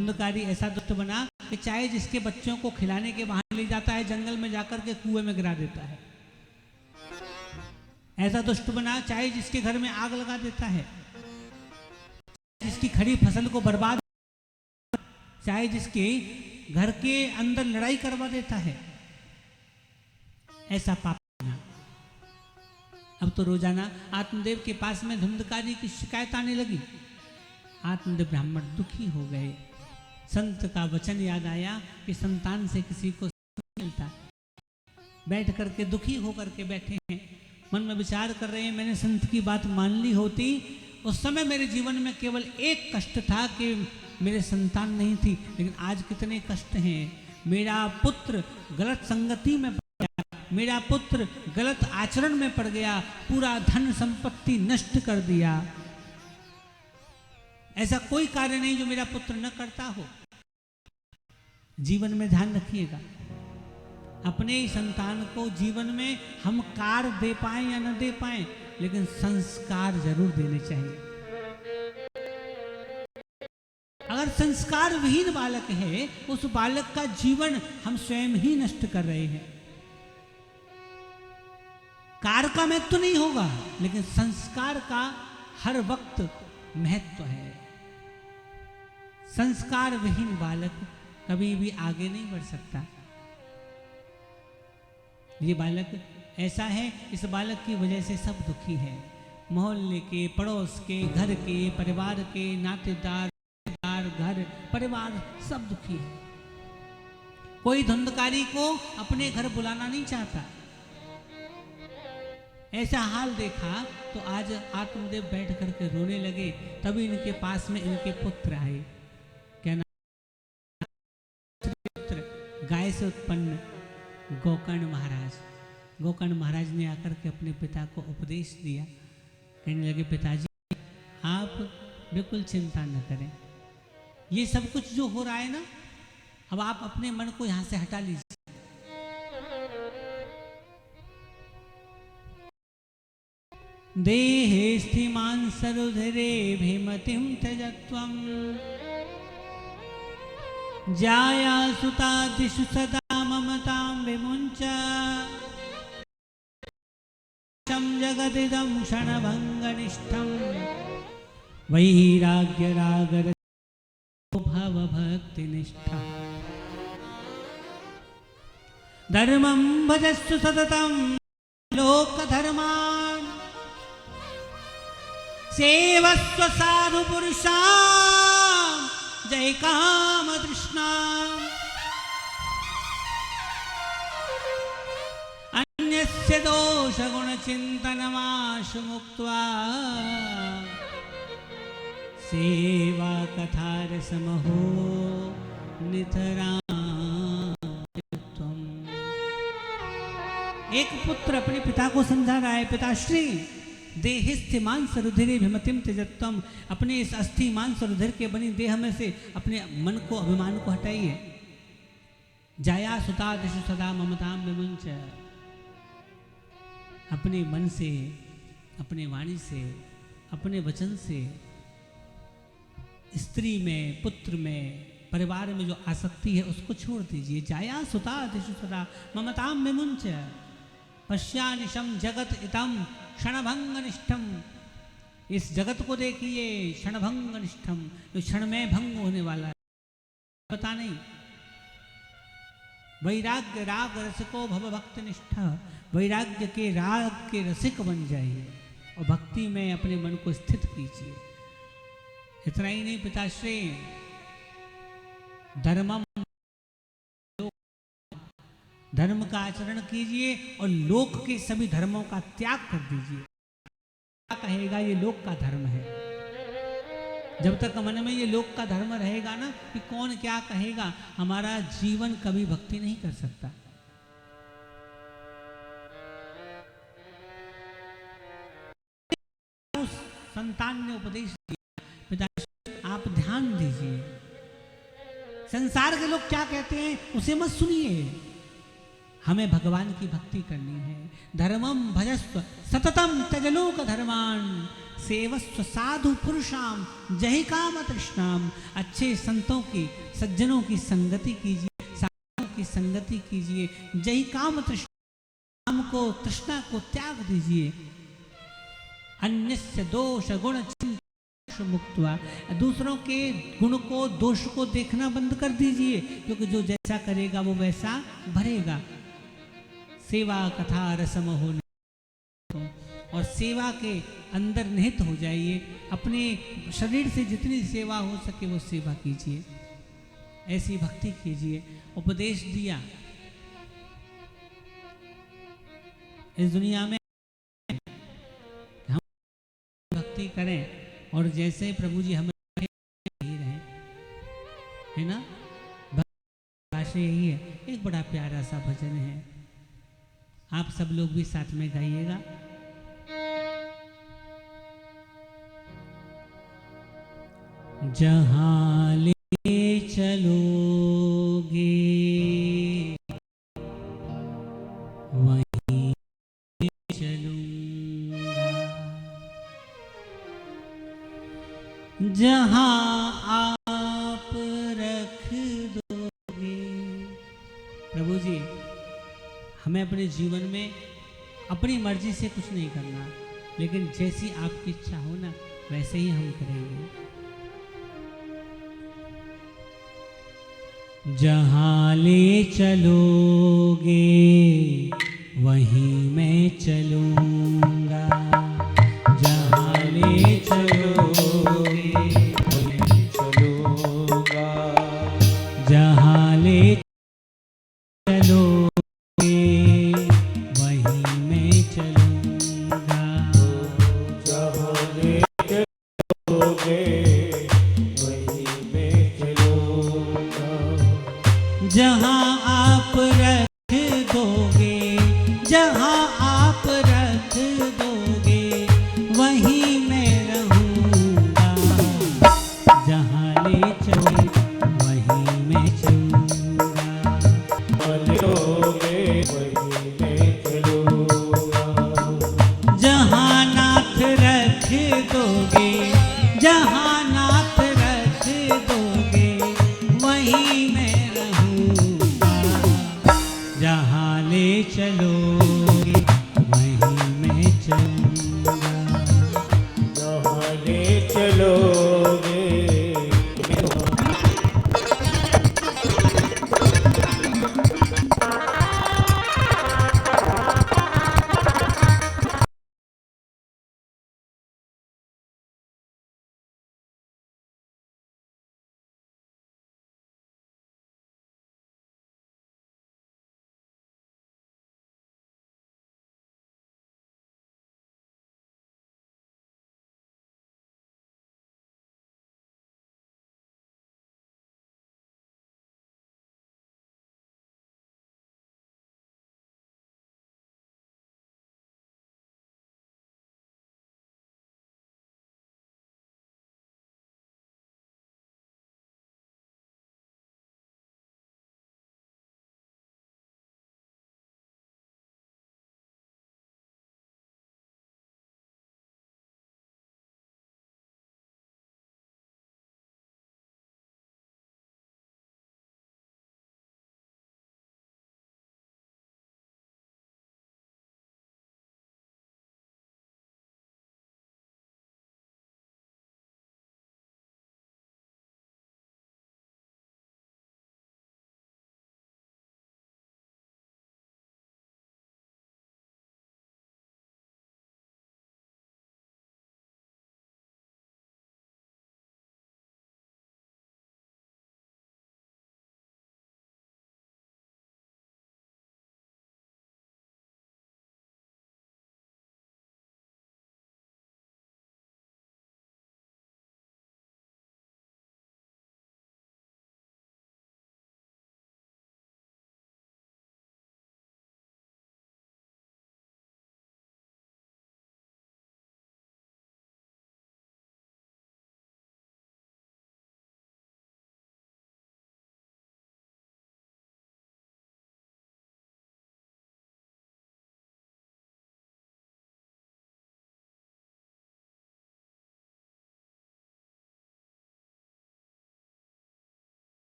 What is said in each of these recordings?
धुंधकारी ऐसा दुष्ट बना कि चाहे जिसके बच्चों को खिलाने के बहाने ले जाता है जंगल में जाकर के कुएं में गिरा देता है। ऐसा दुष्ट बना चाहे जिसके घर में आग लगा देता है, जिसकी खड़ी फसल को बर्बाद, चाहे जिसके घर के अंदर लड़ाई करवा देता है, ऐसा पाप। अब तो रोजाना आत्मदेव के पास में धुंधकारी की शिकायत आने लगी। आत्मदेव ब्राह्मण दुखी हो गए। संत का वचन याद आया कि संतान से किसी को मिलता। बैठ करके दुखी होकर के बैठे हैं, मन में विचार कर रहे हैं, मैंने संत की बात मान ली होती, उस समय मेरे जीवन में केवल एक कष्ट था कि मेरे संतान नहीं थी, लेकिन आज कितने कष्ट हैं। मेरा पुत्र गलत संगति में पड़ गया, मेरा पुत्र गलत आचरण में पड़ गया, पूरा धन संपत्ति नष्ट कर दिया। ऐसा कोई कार्य नहीं जो मेरा पुत्र न करता हो। जीवन में ध्यान रखिएगा, अपने संतान को जीवन में हम कार्य दे पाए या न दे पाए, लेकिन संस्कार जरूर देने चाहिए। अगर संस्कार विहीन बालक है, उस बालक का जीवन हम स्वयं ही नष्ट कर रहे हैं। कार्य का महत्व नहीं होगा, लेकिन संस्कार का हर वक्त महत्व है। संस्कार विहीन बालक कभी भी आगे नहीं बढ़ सकता। ये बालक ऐसा है, इस बालक की वजह से सब दुखी है। मोहल्ले के, पड़ोस के, घर के, परिवार के, नातेदार, घर परिवार सब दुखी है। कोई धुंधकारी को अपने घर बुलाना नहीं चाहता। ऐसा हाल देखा तो आज आत्मदेव बैठ करके रोने लगे। तभी इनके पास में इनके पुत्र आए। क्या नाम? गाय से उत्पन्न गोकर्ण महाराज। गोकर्ण महाराज ने आकर के अपने पिता को उपदेश दिया। कहने लगे, पिताजी आप बिल्कुल चिंता न करें, ये सब कुछ जो हो रहा है ना, अब आप अपने मन को यहां से हटा लीजिए। देहे स्थिमान् सरुधिरे भीमतिं त्यजत्वम् जाया सुतादिषु सदा ममतां विमुञ्च जगदिदं क्षणभङ्गनिष्ठं वैराग्यरागरसो भवभक्तिनिष्ठः धर्मं भजस्व सततं लोकधर्मान् सेवस्व साधु पुरुषान् जय काम तृष्णाम् अन्यस्य दोष गुण चिंतनमाशु मुक्त्वा सेवा कथा रसमहो नितराम्। एक पुत्र अपने पिता को समझा रहा है, पिताश्री देहिस्थ्यमान सरुधिरे भीमतिम त्यजत्वम, अपने इस अस्थि मांस सरुधिर के बनी देह में से अपने मन को, अभिमान को हटाइए। जाया सुतादिषु सदा ममतां विमुञ्च, अपने मन से, अपने वाणी से, अपने वचन से स्त्री में, पुत्र में, परिवार में जो आसक्ति है उसको छोड़ दीजिए। जाया सुतादिषु सदा ममतां विमुञ्च पश्यानिशम जगत इतम क्षणभंगनिष्ठम, इस जगत को देखिए क्षणभंगनिष्ठम, जो क्षण में भंग होने वाला है, पता नहीं। वैराग्य राग रसिको भव भक्ति निष्ठा, वैराग्य के राग के रसिक बन जाइए और भक्ति में अपने मन को स्थित कीजिए। इतना ही नहीं पिताश्री, धर्मम, धर्म का आचरण कीजिए और लोक के सभी धर्मों का त्याग कर दीजिए। क्या कहेगा ये लोक का धर्म है, जब तक मन में ये लोक का धर्म रहेगा ना कि कौन क्या कहेगा, हमारा जीवन कभी भक्ति नहीं कर सकता। उस संतान ने उपदेश दिया, पिताजी आप ध्यान दीजिए, संसार के लोग क्या कहते हैं उसे मत सुनिए, हमें भगवान की भक्ति करनी है। धर्मम भजस्व सततम त्यजलोक धर्मान सेवस्व साधु पुरुषाम जहि काम तृष्णाम। अच्छे संतों की सज्जनों की संगति कीजिए, साधुओं की संगति कीजिए। जहि काम तृष्णा, काम को तृष्णा को त्याग दीजिए। अन्यस्य दोष गुण मुक्त्वा, दूसरों के गुण को दोष को देखना बंद कर दीजिए, क्योंकि जो जैसा करेगा वो वैसा भरेगा। सेवा कथा रसम हो, और सेवा के अंदर निहित हो जाइए। अपने शरीर से जितनी सेवा हो सके वो सेवा कीजिए, ऐसी भक्ति कीजिए। उपदेश दिया इस दुनिया में हम भक्ति करें और जैसे प्रभु जी हमें ही रहे, है ना। आशय यही है। एक बड़ा प्यारा सा भजन है, आप सब लोग भी साथ में गाइएगा। जहाँ ले चलोगे वहीं चलूंगा, जहाँ आप रख दोगे। प्रभु जी, हमें अपने जीवन में अपनी मर्जी से कुछ नहीं करना, लेकिन जैसी आपकी इच्छा हो ना वैसे ही हम करेंगे। जहाँ ले चलोगे वहीं मैं चलूंगा, जहाँ ले चलोगे वहीं चलूंगा, जहाँ ले चलोगे वहीं मैं चलूंगा, जहाँ ले चलोगे वहीं मैं चलूंगा, जहाँ आप रख दोगे, जहाँ आप रख दोगे वहीं मैं रहूँगा, जहाँ ले चलोगे वहीं मैं चलूँगा, चलोगे वहीं मैं चलूँगा, जहाँ नाथ रख दोगे, जहाँ नाथ रख दोगे वहीं मैं रहूँगा, जहाँ ले चलोगे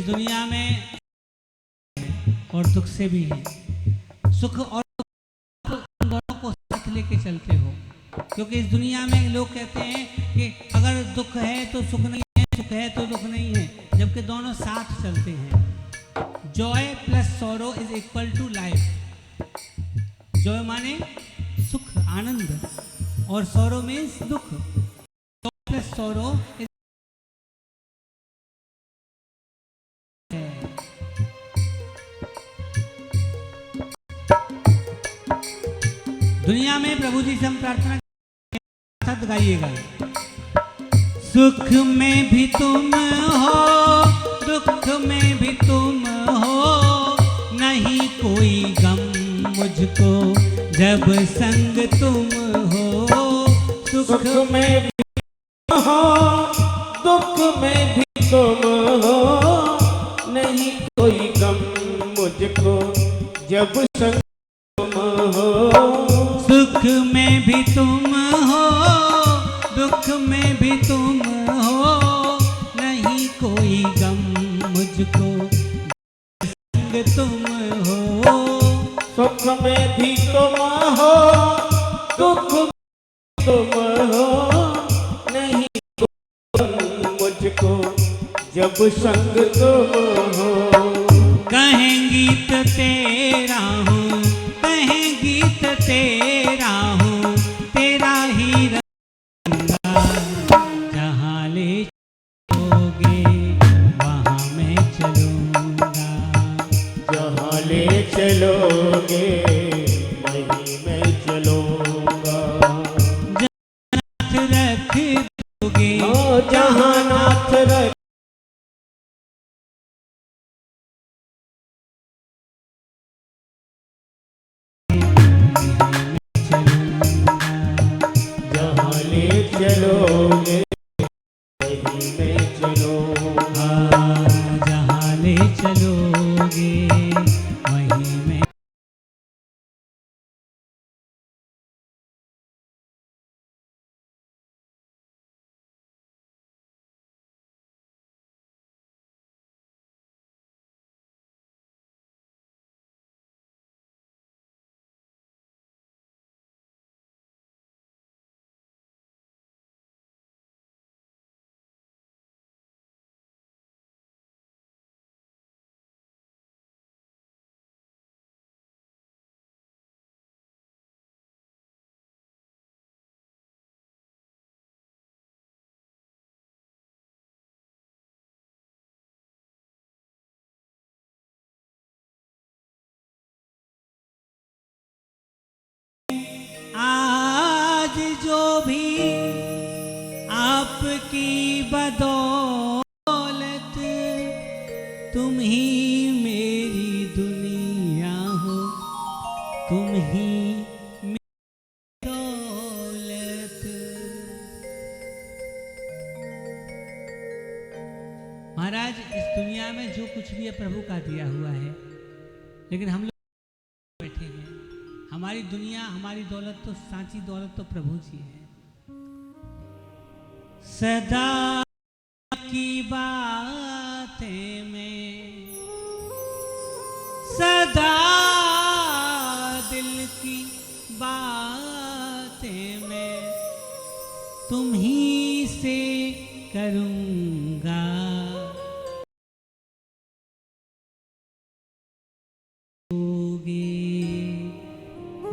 इस दुनिया में और दुख से भी है, सुख और दुख दोनों को साथ लेके चलते हो। क्योंकि इस दुनिया में लोग कहते हैं कि अगर दुख है तो सुख नहीं है, सुख है तो दुख नहीं है, जबकि दोनों साथ चलते हैं। Joy plus sorrow is equal to life. Joy माने सुख आनंद और सॉरो मीन्स दुख। जॉय प्लस सॉरो इज दुनिया में प्रभु जी से हम प्रार्थना सत गाइएगा। सुख में भी तुम हो, दुख में भी तुम हो, नहीं कोई गम मुझको जब संग तुम हो। सुख में भी हो, दुख में भी तुम हो, नहीं कोई गम मुझको जब संग तुम हो। सुख में भी तुम हो, दुख में भी तुम हो, नहीं कोई गम मुझको संग तुम हो। सुख में भी तुम हो, दुख में तुम हो, नहीं कोई गम मुझको जब संग तुम हो। कहें गीत तेरा हूँ, कहें गीत तेरा हूँ, तेरा ही रंगा, जहाँ ले चलोगे वहाँ मैं चलूँगा। जहाँ ले चलोगे वहीं मैं चलूँगा। जहाँ रख दोगे, ओ जहाँ नाथ रख चलोगे वहीं मैं चलूँगा। जहाँ ले चलोगे वहीं मैं। आज जो भी आपकी बदौलत, तुम ही मेरी दुनिया हो, तुम ही मेरी दौलत। महाराज इस दुनिया में जो कुछ भी है प्रभु का दिया हुआ है, लेकिन हम लोग बैठे हैं। हमारी दुनिया हमारी दौलत तो सांची दौलत तो प्रभु जी है। सदा की बातें में, सदा दिल की बातें में तुम ही से करूँगा।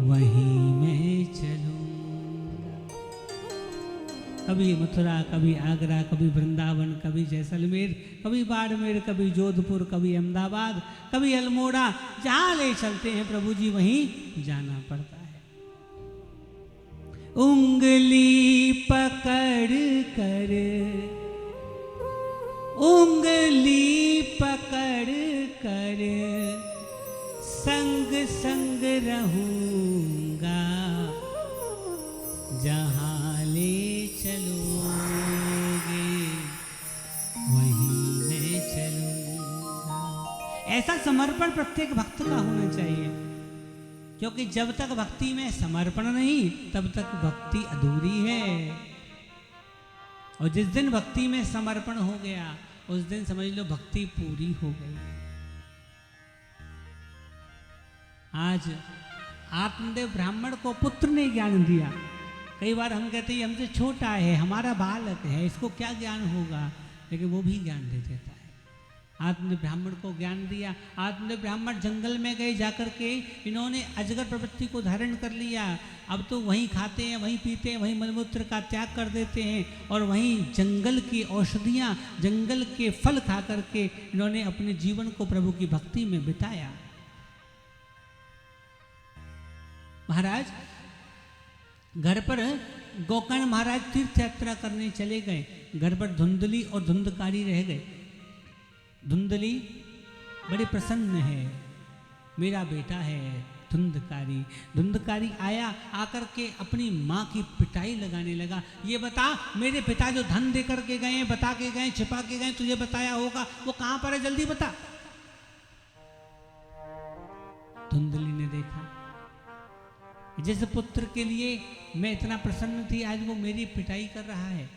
वहीं मैं चलूँगा। कभी मथुरा, कभी आगरा, कभी वृंदावन, कभी जैसलमेर, कभी बाड़मेर, कभी जोधपुर, कभी अहमदाबाद, कभी अल्मोड़ा, जहाँ ले चलते हैं प्रभु जी वहीं जाना पड़ता है। उंगली पकड़ कर, उंगली पकड़ कर संग संग रहूँगा, जहाँ ले चलोगे वहीं मैं चलूँगा। ऐसा समर्पण प्रत्येक भक्त का होना चाहिए, क्योंकि जब तक भक्ति में समर्पण नहीं तब तक भक्ति अधूरी है। और जिस दिन भक्ति में समर्पण हो गया, उस दिन समझ लो भक्ति पूरी हो गई। आज आत्मदेव ब्राह्मण को पुत्र ने ज्ञान दिया। कई बार हम कहते हैं हमसे छोटा है, हमारा बालक है, इसको क्या ज्ञान होगा, लेकिन वो भी ज्ञान दे देता है। आत्मदेव ब्राह्मण को ज्ञान दिया। आत्मदेव ब्राह्मण जंगल में गए, जाकर के इन्होंने अजगर प्रवृत्ति को धारण कर लिया। अब तो वहीं खाते हैं, वहीं पीते हैं, वहीं मलमूत्र का त्याग कर देते हैं और वहीं जंगल की औषधियाँ, जंगल के फल खा करके इन्होंने अपने जीवन को प्रभु की भक्ति में बिताया। महाराज घर पर गोकर्ण महाराज तीर्थ यात्रा करने चले गए। घर पर धुंधली और धुंधकारी रह गए। धुंधली बड़े प्रसन्न है, मेरा बेटा है धुंधकारी। धुंधकारी आया, आकर के अपनी माँ की पिटाई लगाने लगा। ये बता, मेरे पिता जो धन दे करके गए, बता के गए, छिपा के गए, तुझे बताया होगा, वो कहाँ पर है, जल्दी बता। धुंधली ने देखा, जिस पुत्र के लिए मैं इतना प्रसन्न थी, आज वो मेरी पिटाई कर रहा है।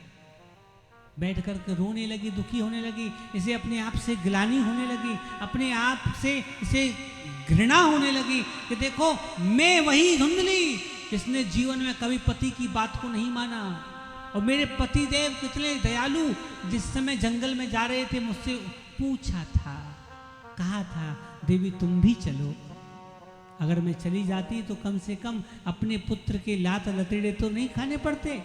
बैठ कर के रोने लगी, दुखी होने लगी। इसे अपने आप से गिलानी होने लगी, अपने आप से इसे घृणा होने लगी कि देखो मैं वही धुंधली जिसने जीवन में कभी पति की बात को नहीं माना। और मेरे पति देव कितने दयालु, जिस समय जंगल में जा रहे थे मुझसे पूछा था, कहा था देवी तुम भी चलो। अगर मैं चली जाती तो कम से कम अपने पुत्र के लात लतेड़े तो नहीं खाने पड़ते।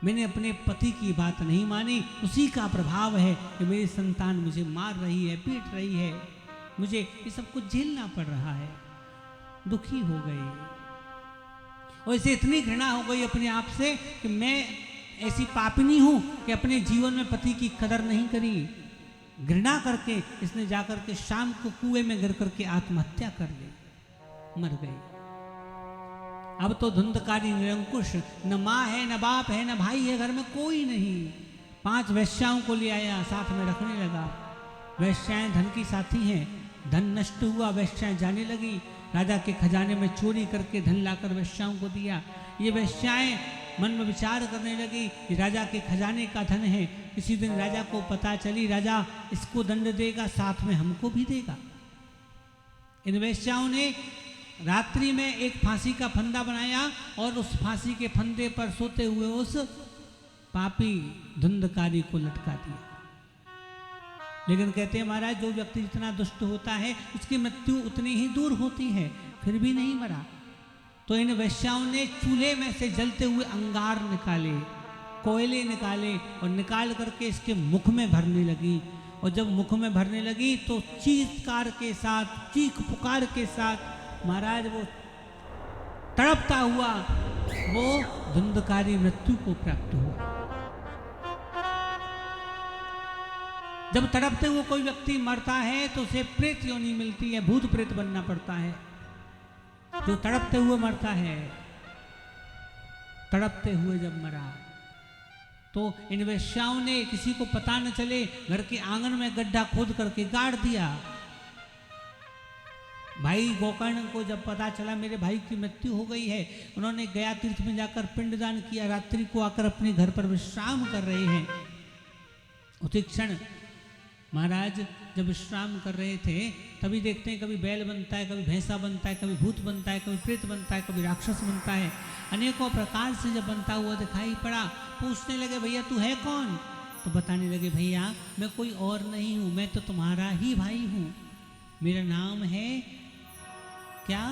मैंने अपने पति की बात नहीं मानी, उसी का प्रभाव है कि मेरी संतान मुझे मार रही है, पीट रही है, मुझे ये सब कुछ झेलना पड़ रहा है। दुखी हो गई और इसे इतनी घृणा हो गई अपने आप से कि मैं ऐसी पापिनी हूं कि अपने जीवन में पति की कदर नहीं करी। घृणा करके इसने जाकर के शाम को कुएं में गिर करके आत्महत्या कर ली, मर गई। अब तो धुंधकारी निरंकुश, न माँ है, न बाप है, न भाई है, घर में कोई नहीं। 5 वैश्याओं को ले आया, साथ में रखने लगा। वैश्याएं धन की साथी हैं। धन नष्ट हुआ, वैश्याएं जाने लगी। राजा के खजाने में चोरी करके धन लाकर वैश्याओं को दिया। ये वैश्याएं मन में विचार करने लगी कि राजा के खजाने का धन है, किसी दिन राजा को पता चली, राजा इसको दंड देगा, साथ में हमको भी देगा। इन वैश्याओं ने रात्रि में एक फांसी का फंदा बनाया और उस फांसी के फंदे पर सोते हुए उस पापी धुंधकारी को लटका दिया। लेकिन कहते हैं महाराज, जो व्यक्ति जितना दुष्ट होता है उसकी मृत्यु उतनी ही दूर होती है, फिर भी नहीं मरा। तो इन वैश्याओं ने चूल्हे में से जलते हुए अंगार निकाले, कोयले निकाले और निकाल करके इसके मुख में भरने लगी। और जब मुख में भरने लगी तो चीत्कार के साथ, चीख पुकार के साथ महाराज वो तड़पता हुआ वो धुंधकारी मृत्यु को प्राप्त हुआ। जब तड़पते हुए कोई व्यक्ति मरता है तो उसे प्रेत योनि मिलती है, भूत प्रेत बनना पड़ता है। जो तड़पते हुए मरता है, तड़पते हुए जब मरा तो इन वैश्याओं ने किसी को पता न चले घर के आंगन में गड्ढा खोद करके गाड़ दिया। भाई गोकर्ण को जब पता चला मेरे भाई की मृत्यु हो गई है, उन्होंने गया तीर्थ में जाकर पिंडदान किया। रात्रि को आकर अपने घर पर विश्राम कर रहे हैं। उसी क्षण महाराज जब विश्राम कर रहे थे, तभी देखते हैं कभी बैल बनता है, कभी भैंसा बनता है, कभी भूत बनता है, कभी प्रेत बनता है, कभी राक्षस बनता है। अनेकों प्रकार से जब बनता हुआ दिखाई पड़ा, पूछने लगे भैया तू है कौन? तो बताने लगे भैया मैं कोई और नहीं हूँ, मैं तो तुम्हारा ही भाई हूँ। मेरा नाम है क्या?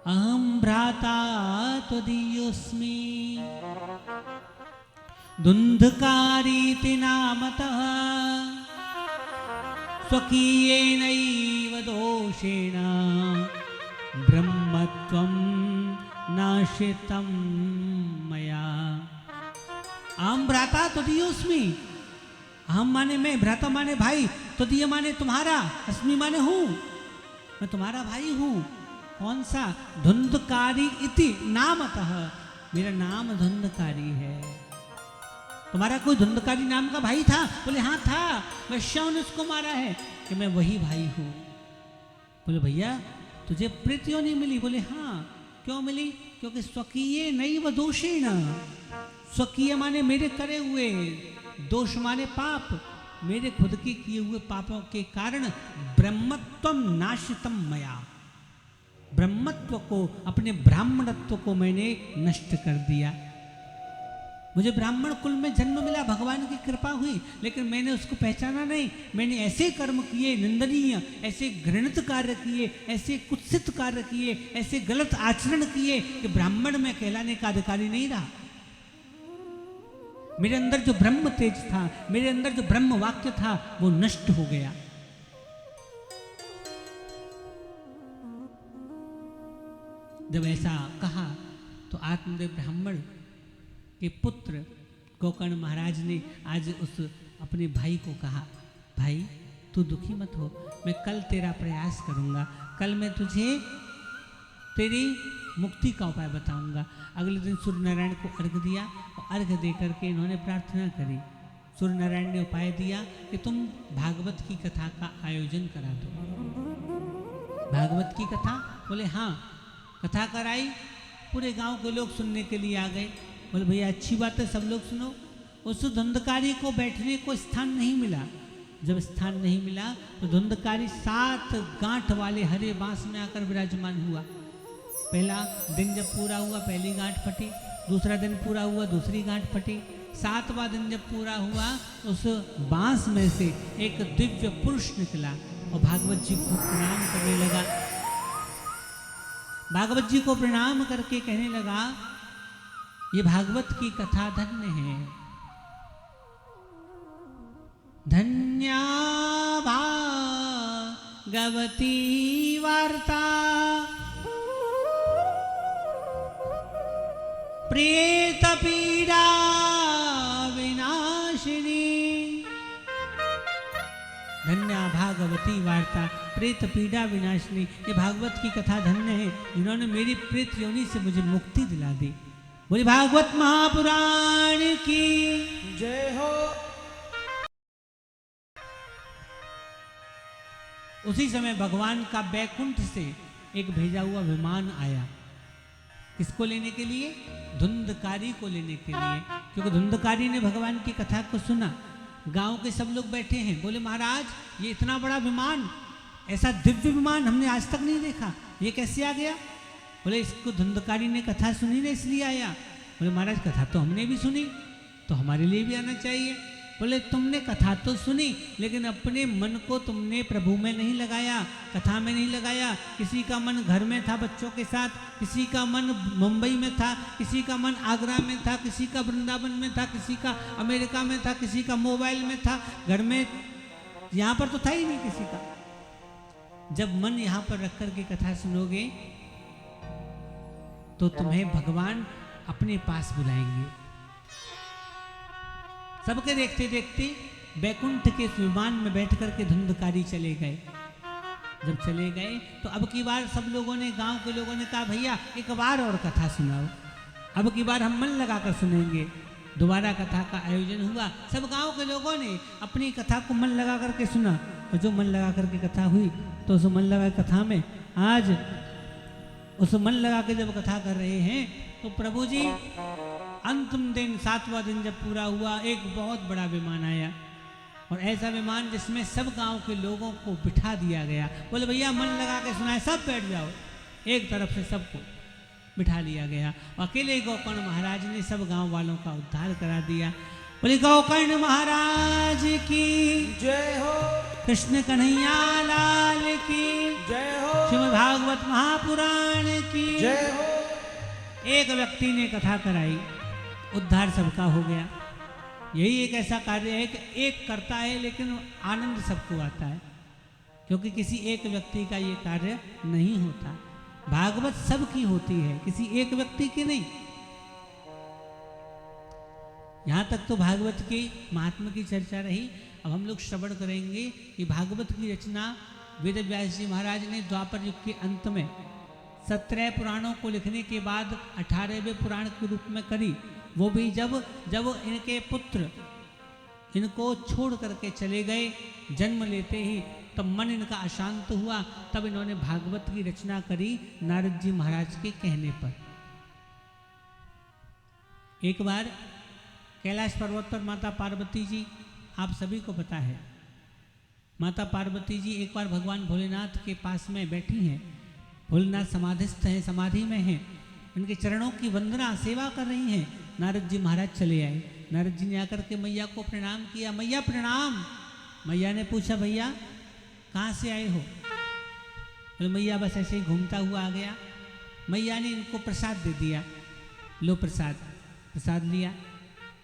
अहम भ्राता त्वदीयोऽस्मि धुंधकारीति नामतः स्वकीयेनैव दोषेण ब्रह्मत्वं नाशितं मया। अहम भ्राता त्वदीयोऽस्मि, हम माने मैं, भ्राता माने भाई, त्वदीय माने तुम्हारा, अस्मि माने हूँ, मैं तुम्हारा भाई हूँ। कौन सा? धुंधकारी इति नामतः, मेरा नाम धुंधकारी है। तुम्हारा कोई धुंधकारी नाम का भाई था? बोले हाँ था, वैश्याओं ने उसको मारा है। कि मैं वही भाई हूँ। बोले भैया तुझे प्रेत योनि मिली? बोले हाँ, क्यों मिली? क्योंकि स्वकीय नैव दोषेण, स्वकीय माने मेरे करे हुए, दोष माने पाप, मेरे खुद के किए हुए पापों के कारण ब्रह्मत्वम नाशितम मया, ब्रह्मत्व को, अपने ब्राह्मणत्व को मैंने नष्ट कर दिया। मुझे ब्राह्मण कुल में जन्म मिला, भगवान की कृपा हुई, लेकिन मैंने उसको पहचाना नहीं। मैंने ऐसे कर्म किए निंदनीय, ऐसे घृणित कार्य किए, ऐसे कुत्सित कार्य किए, ऐसे गलत आचरण किए कि ब्राह्मण में कहलाने का अधिकारी नहीं रहा। मेरे अंदर जो ब्रह्म तेज था, मेरे अंदर जो ब्रह्म वाक्य था, वो नष्ट हो गया। जब ऐसा कहा तो आत्मदेव ब्राह्मण के पुत्र गोकर्ण महाराज ने आज उस अपने भाई को कहा, भाई तू दुखी मत हो, मैं कल तेरा प्रयास करूंगा, कल मैं तुझे तेरी मुक्ति का उपाय बताऊंगा। अगले दिन सूर्य नारायण को अर्घ दिया और अर्घ दे करके इन्होंने प्रार्थना करी। सूर्य नारायण ने उपाय दिया कि तुम भागवत की कथा का आयोजन करा दो। भागवत की कथा? बोले हाँ। कथा कराई, पूरे गांव के लोग सुनने के लिए आ गए। बोले भैया अच्छी बात है, सब लोग सुनो। उस धुंधकारी को बैठने को स्थान नहीं मिला। जब स्थान नहीं मिला तो धुंधकारी 7 गांठ वाले हरे बांस में आकर विराजमान हुआ। पहला दिन जब पूरा हुआ, पहली गांठ फटी, दूसरा दिन पूरा हुआ, दूसरी गांठ फटी, 7वां दिन जब पूरा हुआ, उस बांस में से एक दिव्य पुरुष निकला और भागवत जी को प्रणाम करने लगा। भागवत जी को प्रणाम करके कहने लगा, ये भागवत की कथा धन्य है, धन्या भागवती वार्ता, प्रेत पीड़ा विनाशिनी। धन्या भागवती वार्ता, प्रेत पीड़ा विनाशिनी। ये भागवत की कथा धन्य है, जिन्होंने मेरी प्रेत योनि से मुझे मुक्ति दिला दी। बोली भागवत महापुराण की जय हो। उसी समय भगवान का बैकुंठ से एक भेजा हुआ विमान आया। किसको लेने के लिए? धुंधकारी को लेने के लिए, क्योंकि धुंधकारी ने भगवान की कथा को सुना। गांव के सब लोग बैठे हैं, बोले महाराज ये इतना बड़ा विमान, ऐसा दिव्य विमान हमने आज तक नहीं देखा, ये कैसे आ गया? बोले इसको धुंधकारी ने कथा सुनी ना इसलिए आया। बोले महाराज कथा तो हमने भी सुनी, तो हमारे लिए भी आना चाहिए। बोले तुमने कथा तो सुनी, लेकिन अपने मन को तुमने प्रभु में नहीं लगाया, कथा में नहीं लगाया। किसी का मन घर में था बच्चों के साथ, किसी का मन मुंबई में था, किसी का मन आगरा में था, किसी का वृंदावन में था, किसी का अमेरिका में था, किसी का मोबाइल में था, घर में, यहाँ पर तो था ही नहीं किसी का। जब मन यहाँ पर रख कर के कथा सुनोगे तो तुम्हें भगवान अपने पास बुलाएंगे। सबके देखते देखते बैकुंठ के विमान में बैठ करके धुंधकारी चले गए। जब चले गए तो अब की बार सब लोगों ने, गांव के लोगों ने कहा भैया एक बार और कथा सुनाओ, अब की बार हम मन लगाकर सुनेंगे। दोबारा कथा का आयोजन हुआ। सब गांव के लोगों ने अपनी कथा को मन लगा करके सुना, और जो मन लगा करके कथा हुई तो उस मन लगा कथा में आज उस मन लगा के जब कथा कर रहे हैं तो प्रभु जी अंतिम दिन 7वां दिन जब पूरा हुआ, एक बहुत बड़ा विमान आया, और ऐसा विमान जिसमें सब गांव के लोगों को बिठा दिया गया। बोले भैया मन लगा के सुनाए, सब बैठ जाओ। एक तरफ से सबको बिठा लिया गया। अकेले गोकर्ण महाराज ने सब गांव वालों का उद्धार करा दिया। बोले गोकर्ण महाराज की जय हो। कृष्ण कन्हैया लाल की जय हो। श्रीमद् भागवत महापुराण की जय हो। एक व्यक्ति ने कथा कराई, उद्धार सबका हो गया। यही एक ऐसा कार्य है कि एक करता है लेकिन आनंद सबको आता है, क्योंकि किसी एक व्यक्ति का ये कार्य नहीं होता। भागवत सबकी होती है, किसी एक व्यक्ति की नहीं। यहाँ तक तो भागवत के महात्मा की चर्चा रही। अब हम लोग श्रवण करेंगे कि भागवत की रचना वेद व्यास जी महाराज ने द्वापर युग के अंत में 17 पुराणों को लिखने के बाद 18वें पुराण के रूप में करी। वो भी जब इनके पुत्र इनको छोड़ करके चले गए, जन्म लेते ही तब मन इनका अशांत हुआ। तब इन्होंने भागवत की रचना करी नारद जी महाराज के कहने पर। एक बार कैलाश पर्वत पर माता पार्वती जी, आप सभी को पता है, माता पार्वती जी एक बार भगवान भोलेनाथ के पास में बैठी हैं। भोलेनाथ समाधिस्थ हैं, समाधि में हैं, उनके चरणों की वंदना सेवा कर रही हैं। नारद जी महाराज चले आए। नारद जी ने आकर के मैया को प्रणाम किया। मैया प्रणाम। मैया ने पूछा भैया कहाँ से आए हो? तो मैया बस ऐसे ही घूमता हुआ आ गया। मैया ने इनको प्रसाद दे दिया, लो प्रसाद। प्रसाद लिया।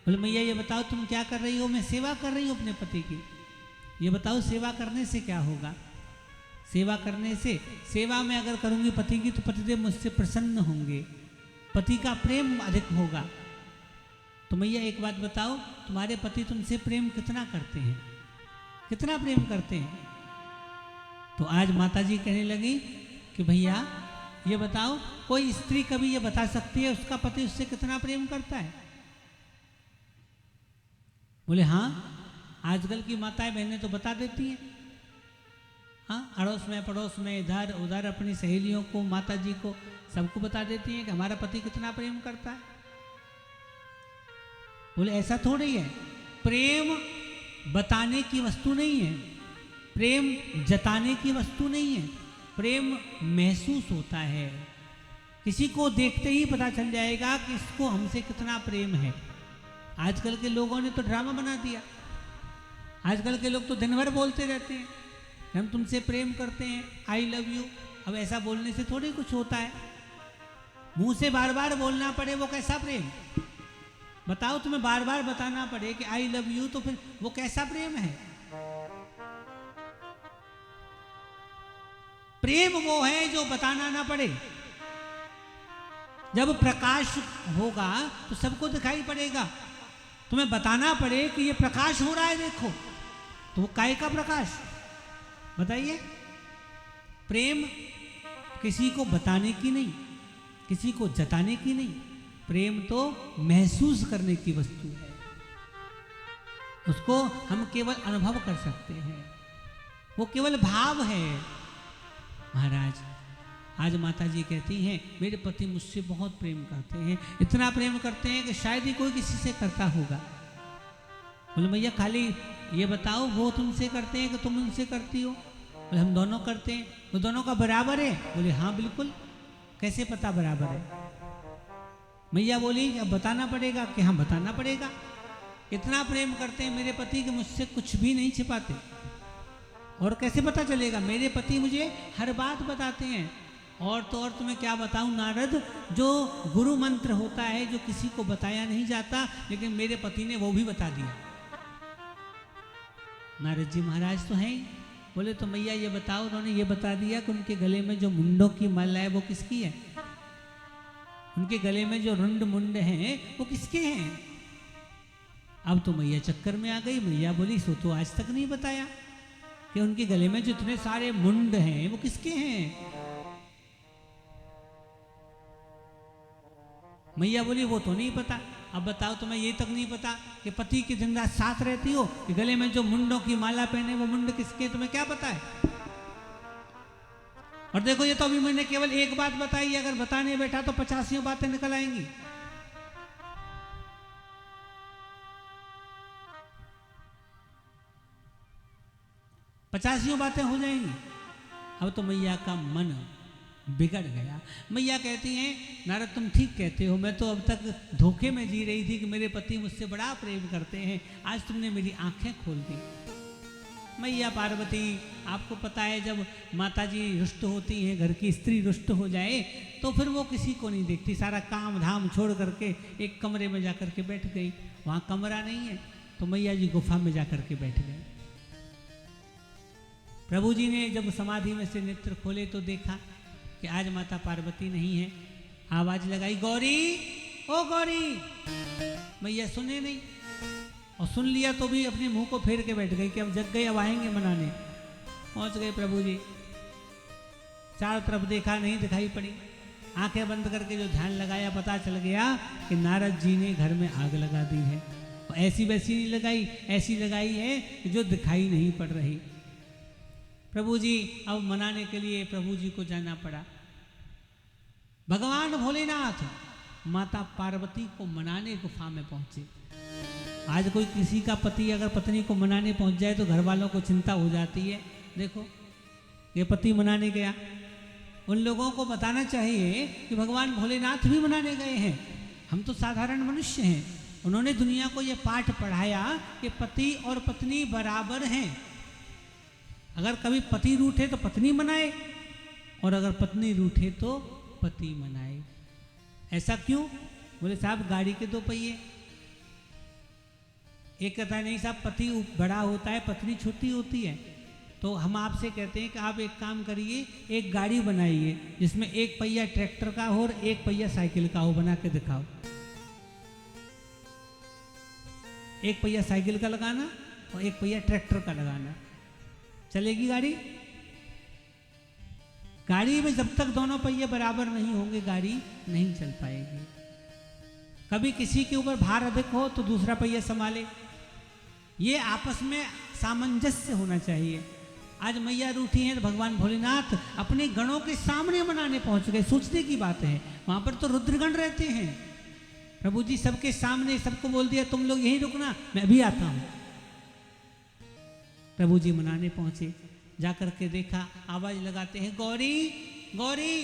बोले मैया ये बताओ तुम क्या कर रही हो? मैं सेवा कर रही हूँ अपने पति की। ये बताओ सेवा करने से क्या होगा? सेवा करने से, सेवा में अगर करूँगी पति की तो पतिदेव मुझसे प्रसन्न होंगे, पति का प्रेम अधिक होगा। तो मैया एक बात बताओ, तुम्हारे पति तुमसे प्रेम कितना करते हैं? कितना प्रेम करते हैं? तो आज माता जी कहने लगी कि भैया ये बताओ, कोई स्त्री कभी ये बता सकती है उसका पति उससे कितना प्रेम करता है? बोले हाँ, आजकल की माताएं बहनें तो बता देती हैं। हाँ, अड़ोस में पड़ोस में इधर उधर अपनी सहेलियों को, माता जी को, सबको बता देती हैं कि हमारा पति कितना प्रेम करता है। बोले ऐसा थोड़ी है, प्रेम बताने की वस्तु नहीं है, प्रेम जताने की वस्तु नहीं है, प्रेम महसूस होता है। किसी को देखते ही पता चल जाएगा कि इसको हमसे कितना प्रेम है। आजकल के लोगों ने तो ड्रामा बना दिया। आजकल के लोग तो दिन भर बोलते रहते हैं हम तुमसे प्रेम करते हैं, आई लव यू। अब ऐसा बोलने से थोड़ी कुछ होता है, मुंह से बार बार बोलना पड़े वो कैसा प्रेम? बताओ, तुम्हें बार बार बताना पड़े कि आई लव यू, तो फिर वो कैसा प्रेम है? प्रेम वो है जो बताना ना पड़े। जब प्रकाश होगा तो सबको दिखाई पड़ेगा। तुम्हें बताना पड़े कि ये प्रकाश हो रहा है देखो, तो वो काय का प्रकाश? बताइए। प्रेम किसी को बताने की नहीं, किसी को जताने की नहीं, प्रेम तो महसूस करने की वस्तु है। उसको हम केवल अनुभव कर सकते हैं, वो केवल भाव है। महाराज आज माता जी कहती हैं मेरे पति मुझसे बहुत प्रेम करते हैं, इतना प्रेम करते हैं कि शायद ही कोई किसी से करता होगा। बोले मैया खाली ये बताओ वो तुमसे करते हैं कि तुम उनसे करती हो? बोले हम दोनों करते हैं। तो दोनों का बराबर है? बोले हाँ बिल्कुल। कैसे पता बराबर है? मैया बोली अब बताना पड़ेगा कि हाँ बताना पड़ेगा। इतना प्रेम करते हैं मेरे पति कि मुझसे कुछ भी नहीं छिपाते। और कैसे पता चलेगा? मेरे पति मुझे हर बात बताते हैं। और तो और तुम्हें क्या बताऊं नारद, जो गुरु मंत्र होता है जो किसी को बताया नहीं जाता, लेकिन मेरे पति ने वो भी बता दिया। नारद जी महाराज तो हैं। बोले तो मैया ये बताओ, उन्होंने ये बता दिया कि उनके गले में जो मुंडों की माला है वो किसकी है? उनके गले में जो रुंड मुंड हैं वो किसके हैं? अब तो मैया चक्कर में आ गई। मैया बोली सो तो आज तक नहीं बताया कि उनके गले में जितने सारे मुंड हैं वो किसके हैं। मैया बोली वो तो नहीं पता। अब बताओ, तुम्हें ये तक नहीं पता कि पति की दिन रात साथ रहती हो कि गले में जो मुंडों की माला पहने वो मुंड किसके, तुम्हें क्या पता है? और देखो ये तो अभी मैंने केवल एक बात बताई, अगर बताने बैठा तो 50 बातें निकल आएंगी। पचासियों बातें हो जाएंगी। अब तो मैया का मन बिगड़ गया। मैया कहती हैं नारद तुम ठीक कहते हो, मैं तो अब तक धोखे में जी रही थी कि मेरे पति मुझसे बड़ा प्रेम करते हैं, आज तुमने मेरी आंखें खोल दी। मैया पार्वती, आपको पता है जब माता जी रुष्ट होती हैं, घर की स्त्री रुष्ट हो जाए तो फिर वो किसी को नहीं देखती, सारा काम धाम छोड़ करके एक कमरे में जाकर के बैठ गई। वहाँ कमरा नहीं है तो मैया जी गुफा में जाकर के बैठ गए। प्रभु जी ने जब समाधि में से नेत्र खोले तो देखा कि आज माता पार्वती नहीं है। आवाज लगाई गौरी, ओ गौरी। मैया सुने नहीं, और सुन लिया तो भी अपने मुंह को फेर के बैठ गई कि अब जग गए, अब आएंगे मनाने। पहुंच गए प्रभु जी, चारों तरफ देखा नहीं दिखाई पड़ी। आंखें बंद करके जो ध्यान लगाया पता चल गया कि नारद जी ने घर में आग लगा दी है। ऐसी वैसी नहीं लगाई, ऐसी लगाई है कि जो दिखाई नहीं पड़ रही। प्रभु जी अब मनाने के लिए प्रभु जी को जाना पड़ा। भगवान भोलेनाथ माता पार्वती को मनाने गुफा में पहुंचे। आज कोई किसी का पति अगर पत्नी को मनाने पहुंच जाए तो घर वालों को चिंता हो जाती है। देखो ये पति मनाने गया, उन लोगों को बताना चाहिए कि भगवान भोलेनाथ भी मनाने गए हैं, हम तो साधारण मनुष्य हैं। उन्होंने दुनिया को ये पाठ पढ़ाया कि पति और पत्नी बराबर हैं। अगर कभी पति रूठे तो पत्नी मनाए, और अगर पत्नी रूठे तो पति मनाए। ऐसा क्यों? बोले साहब गाड़ी के दो पहिए, एक कहता है नहीं साहब पति बड़ा होता है पत्नी छोटी होती है। तो हम आपसे कहते हैं कि आप एक काम करिए, एक गाड़ी बनाइए जिसमें एक पहिया ट्रैक्टर का हो और एक पहिया साइकिल का हो, बना के दिखाओ। एक पहिया साइकिल का लगाना और एक पहिया ट्रैक्टर का लगाना, चलेगी गाड़ी? गाड़ी में जब तक दोनों पहिए बराबर नहीं होंगे गाड़ी नहीं चल पाएगी। कभी किसी के ऊपर भार अधिक हो तो दूसरा पहिया संभाले, ये आपस में सामंजस्य होना चाहिए। आज मैया रूठी हैं तो भगवान भोलेनाथ अपने गणों के सामने मनाने पहुंच गए। सोचने की बात है, वहां पर तो रुद्रगण रहते हैं। प्रभु जी सबके सामने सबको बोल दिया तुम लोग यहीं रुकना, मैं अभी आता हूं। प्रभु जी मनाने पहुंचे, जाकर के देखा, आवाज लगाते हैं गौरी गौरी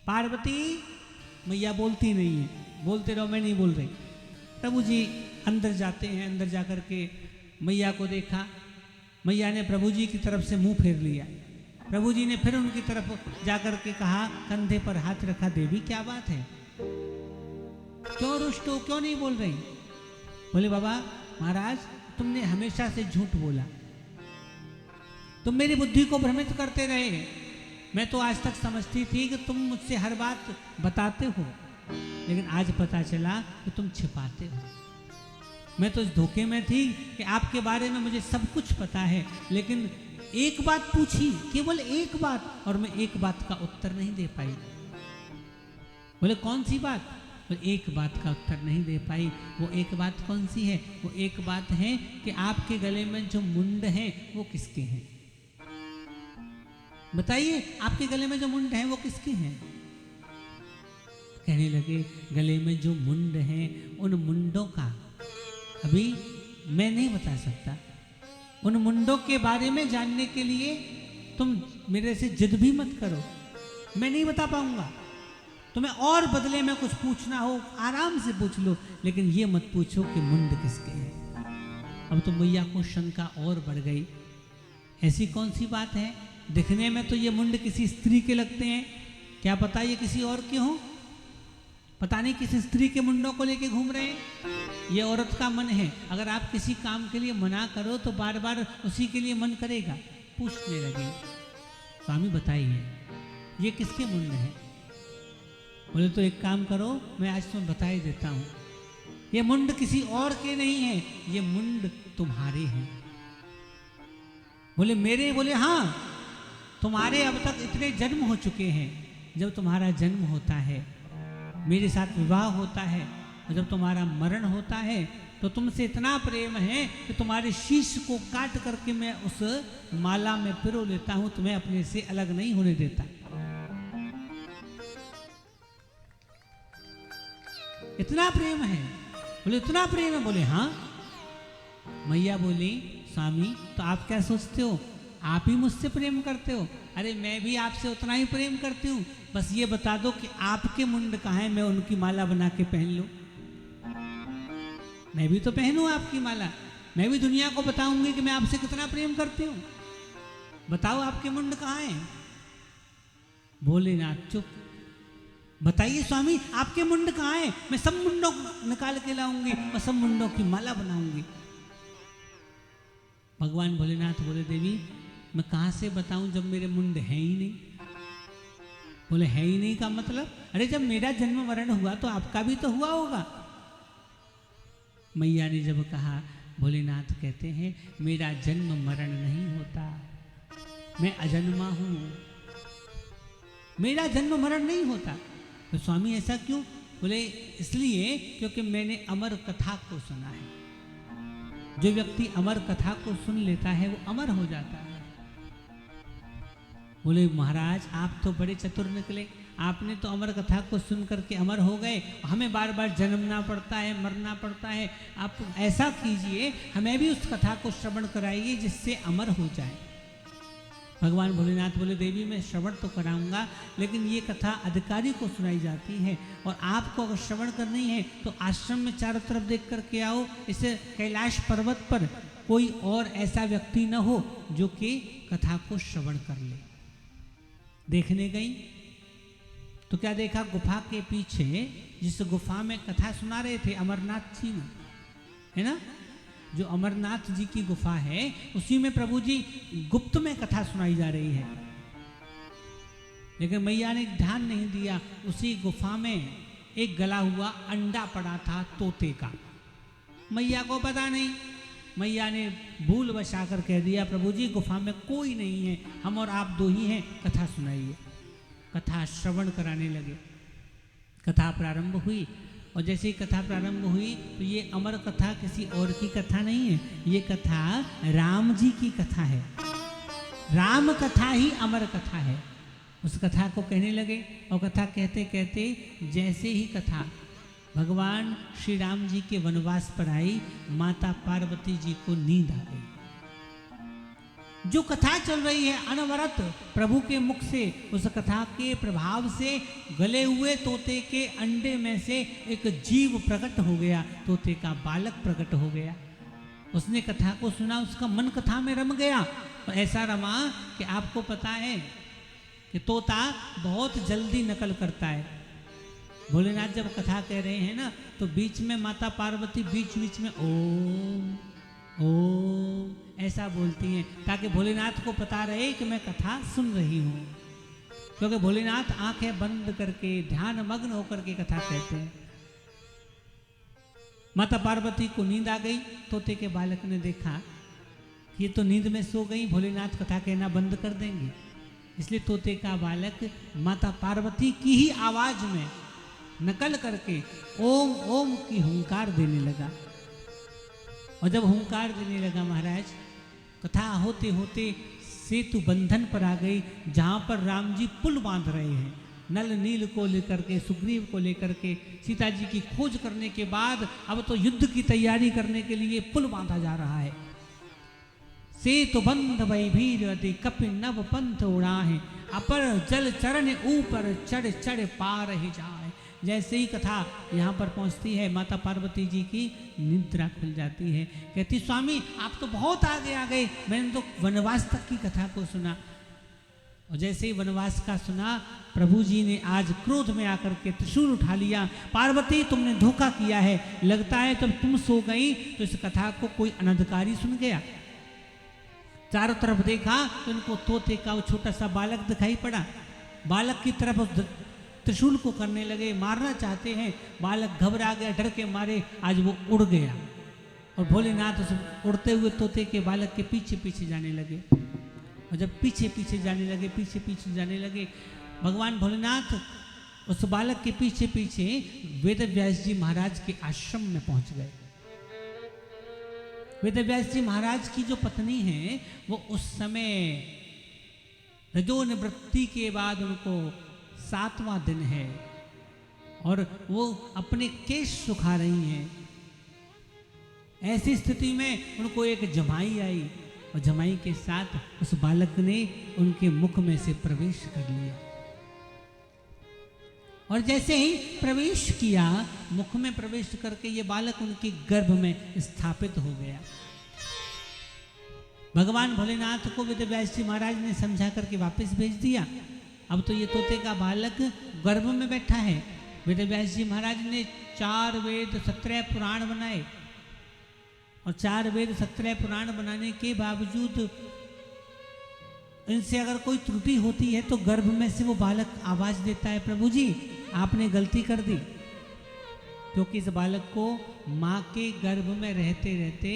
पार्वती। मैया बोलती नहीं है, बोलते रहो मैं नहीं बोल रही। प्रभु जी अंदर जाते हैं, अंदर जाकर के मैया को देखा, मैया ने प्रभु जी की तरफ से मुंह फेर लिया। प्रभु जी ने फिर उनकी तरफ जाकर के कहा, कंधे पर हाथ रखा, देवी क्या बात है, क्यों रुष्ट हो, क्यों नहीं बोल रही? बोले बाबा महाराज तुमने हमेशा से झूठ बोला, तुम मेरी बुद्धि को भ्रमित करते रहे। मैं तो आज तक समझती थी कि तुम मुझसे हर बात बताते हो, लेकिन आज पता चला कि तुम छिपाते हो। मैं तो इस धोखे में थी कि आपके बारे में मुझे सब कुछ पता है, लेकिन एक बात पूछी, केवल एक बात, और मैं एक बात का उत्तर नहीं दे पाई। बोले कौन सी बात? बोले एक बात का उत्तर नहीं दे पाई। वो एक बात कौन सी है? वो एक बात है कि आपके गले में जो मुंड है वो किसके हैं? बताइए, आपके गले में जो मुंड है वो किसके हैं? कहने लगे गले में जो मुंड हैं उन मुंडों का अभी मैं नहीं बता सकता। उन मुंडों के बारे में जानने के लिए तुम मेरे से जिद भी मत करो, मैं नहीं बता पाऊंगा। तुम्हें और बदले में कुछ पूछना हो आराम से पूछ लो, लेकिन ये मत पूछो कि मुंड किसके हैं। अब तो मैया को शंका और बढ़ गई, ऐसी कौन सी बात है? दिखने में तो ये मुंड किसी स्त्री के लगते हैं, क्या पता ये किसी और के हों। पता नहीं किसी स्त्री के मुंडों को लेके घूम रहे हैं। ये औरत का मन है, अगर आप किसी काम के लिए मना करो तो बार बार उसी के लिए मन करेगा। पूछने लगे स्वामी बताइए ये किसके मुंड है? बोले तो एक काम करो, मैं आज तुम्हें बता ही देता हूँ, ये मुंड किसी और के नहीं है, ये मुंड तुम्हारे हैं। बोले मेरे? बोले हाँ, तुम्हारे अब तक इतने जन्म हो चुके हैं। जब तुम्हारा जन्म होता है, मेरे साथ विवाह होता है, और जब तुम्हारा मरण होता है तो तुमसे इतना प्रेम है कि तुम्हारे शीश को काट करके मैं उस माला में पिरो लेता हूं, तुम्हें अपने से अलग नहीं होने देता। इतना प्रेम है? बोले इतना प्रेम है? बोले हाँ। मैया बोली स्वामी तो आप क्या सोचते हो, आप ही मुझसे प्रेम करते हो? अरे मैं भी आपसे उतना ही प्रेम करती हूँ, बस ये बता दो कि आपके मुंड कहाँ है, मैं उनकी माला बना के पहन लूं। मैं भी तो पहनूं आपकी माला, मैं भी दुनिया को बताऊंगी कि मैं आपसे कितना प्रेम करती हूँ। बताओ आपके मुंड कहाँ है? भोलेनाथ चुप। बताइए स्वामी आपके मुंड कहाँ है, मैं सब मुंडों को निकाल के लाऊंगी और सब मुंडों की माला बनाऊंगी। भगवान भोलेनाथ बोले देवी मैं कहाँ से बताऊं जब मेरे मुंड है ही नहीं। बोले है ही नहीं का मतलब? अरे जब मेरा जन्म मरण हुआ तो आपका भी तो हुआ होगा। मैया ने जब कहा, भोलेनाथ कहते हैं मेरा जन्म मरण नहीं होता, मैं अजन्मा हूं, मेरा जन्म मरण नहीं होता। तो स्वामी ऐसा क्यों? बोले इसलिए क्योंकि मैंने अमर कथा को सुना है। जो व्यक्ति अमर कथा को सुन लेता है वो अमर हो जाता है। बोले महाराज आप तो बड़े चतुर निकले, आपने तो अमर कथा को सुन करके अमर हो गए, हमें बार बार जन्मना पड़ता है, मरना पड़ता है। आप ऐसा कीजिए, हमें भी उस कथा को श्रवण कराइए जिससे अमर हो जाए। भगवान भोलेनाथ बोले देवी मैं श्रवण तो कराऊंगा, लेकिन ये कथा अधिकारी को सुनाई जाती है और आपको अगर श्रवण करनी है तो आश्रम में चारों तरफ देख करके आओ। इसे कैलाश पर्वत पर कोई और ऐसा व्यक्ति न हो जो कि कथा को श्रवण कर ले। देखने गई तो क्या देखा, गुफा के पीछे जिस गुफा में कथा सुना रहे थे अमरनाथ जी में, है ना, जो अमरनाथ जी की गुफा है उसी में प्रभु जी गुप्त में कथा सुनाई जा रही है। लेकिन मैया ने ध्यान नहीं दिया, उसी गुफा में एक गला हुआ अंडा पड़ा था तोते का। मैया को पता नहीं, मैया ने भूल बचा कर कह दिया प्रभु जी गुफा में कोई नहीं है, हम और आप दो ही हैं, कथा सुनाइए। कथा श्रवण कराने लगे। कथा प्रारंभ हुई और जैसे ही कथा प्रारंभ हुई तो ये अमर कथा किसी और की कथा नहीं है, ये कथा राम जी की कथा है। राम कथा ही अमर कथा है। उस कथा को कहने लगे और कथा कहते कहते जैसे ही कथा भगवान श्री राम जी के वनवास पर आई, माता पार्वती जी को नींद आ गई। जो कथा चल रही है अनवरत प्रभु के मुख से, उस कथा के प्रभाव से गले हुए तोते के अंडे में से एक जीव प्रकट हो गया, तोते का बालक प्रकट हो गया। उसने कथा को सुना, उसका मन कथा में रम गया और ऐसा रमा कि आपको पता है कि तोता बहुत जल्दी नकल करता है। भोलेनाथ जब कथा कह रहे हैं ना तो बीच में माता पार्वती बीच बीच में ओम ओम ऐसा बोलती हैं ताकि भोलेनाथ को पता रहे कि मैं कथा सुन रही हूँ, क्योंकि भोलेनाथ आंखें बंद करके ध्यान मग्न होकर के कथा कहते हैं। माता पार्वती को नींद आ गई। तोते के बालक ने देखा कि ये तो नींद में सो गई, भोलेनाथ कथा कहना बंद कर देंगे, इसलिए तोते का बालक माता पार्वती की ही आवाज में नकल करके ओम ओम की हुंकार देने लगा। और जब हुंकार देने लगा महाराज, कथा होते होते सेतु बंधन पर आ गई, जहाँ पर राम जी पुल बांध रहे हैं। नल नील को लेकर के, सुग्रीव को लेकर के, सीता जी की खोज करने के बाद अब तो युद्ध की तैयारी करने के लिए पुल बांधा जा रहा है। सेतु बंध भई भीर अति कपि नव पंथ उड़ाहे, अपर जल चरण ऊपर चढ़ चढ़ पार ही जाए। जैसे ही कथा यहाँ पर पहुँचती है माता पार्वती जी की निद्रा खुल जाती है। कहती स्वामी आप तो बहुत आगे आ गए, मैंने तो वनवास तक की कथा को सुना। और जैसे ही वनवास का सुना, प्रभु जी ने आज क्रोध में आकर के त्रिशूल उठा लिया। पार्वती तुमने धोखा किया है, लगता है जब तुम सो गई तो इस कथा को कोई अनधिकारी सुन गया। चारों तरफ देखा तो उनको तोते का वो छोटा सा बालक दिखाई पड़ा। बालक की तरफ त्रिशूल को करने लगे, मारना चाहते हैं। बालक घबरा गया, डर के मारे आज वो उड़ गया और भोलेनाथ उस उड़ते हुए तोते के बालक के पीछे पीछे जाने लगे। और जब पीछे पीछे जाने लगे भगवान भोलेनाथ उस बालक के पीछे पीछे वेद व्यास जी महाराज के आश्रम में पहुंच गए। वेद व्यास जी महाराज की जो पत्नी है वो उस समय रजो निवृत्ति के बाद उनको 7वां दिन है और वो अपने केश सुखा रही हैं। ऐसी स्थिति में उनको एक जमाई आई और जमाई के साथ उस बालक ने उनके मुख में से प्रवेश कर लिया। और जैसे ही प्रवेश किया, मुख में प्रवेश करके ये बालक उनके गर्भ में स्थापित हो गया। भगवान भोलेनाथ को वेद व्यास जी महाराज ने समझा करके वापस भेज दिया। अब तो ये तोते का बालक गर्भ में बैठा है। वेद व्यास जी महाराज ने 4 वेद 17 पुराण बनाए और 4 वेद 17 पुराण बनाने के बावजूद इनसे अगर कोई त्रुटि होती है तो गर्भ में से वो बालक आवाज देता है, प्रभु जी आपने गलती कर दी। क्योंकि इस बालक को माँ के गर्भ में रहते रहते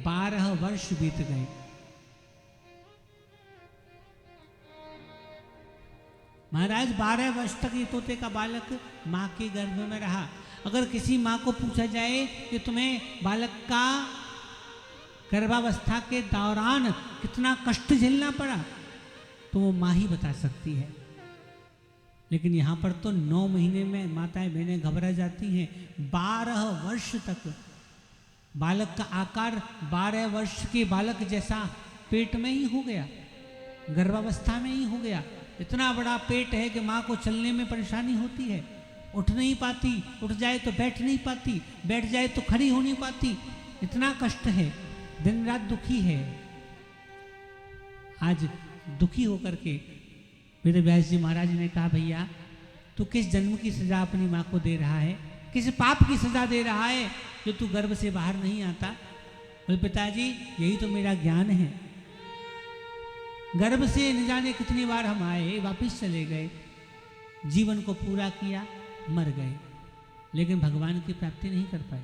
12 वर्ष बीत गए। महाराज 12 वर्ष तक ये तोते का बालक माँ के गर्भ में रहा। अगर किसी माँ को पूछा जाए कि तुम्हें बालक का गर्भावस्था के दौरान कितना कष्ट झेलना पड़ा, तो वो माँ ही बता सकती है। लेकिन यहाँ पर तो 9 महीने में माताएं बहनें घबरा जाती हैं। 12 वर्ष तक बालक का आकार 12 वर्ष के बालक जैसा पेट में ही हो गया, गर्भावस्था में ही हो गया। इतना बड़ा पेट है कि माँ को चलने में परेशानी होती है, उठ नहीं पाती, उठ जाए तो बैठ नहीं पाती, बैठ जाए तो खड़ी हो नहीं पाती। इतना कष्ट है, दिन रात दुखी है। आज दुखी होकर के वेद व्यास जी महाराज ने कहा, भैया तू किस जन्म की सजा अपनी माँ को दे रहा है, किस पाप की सजा दे रहा है जो तू गर्भ से बाहर नहीं आता। बोले पिताजी यही तो मेरा ज्ञान है। गर्भ से न जाने कितनी बार हम आए, वापिस चले गए, जीवन को पूरा किया, मर गए, लेकिन भगवान की प्राप्ति नहीं कर पाए।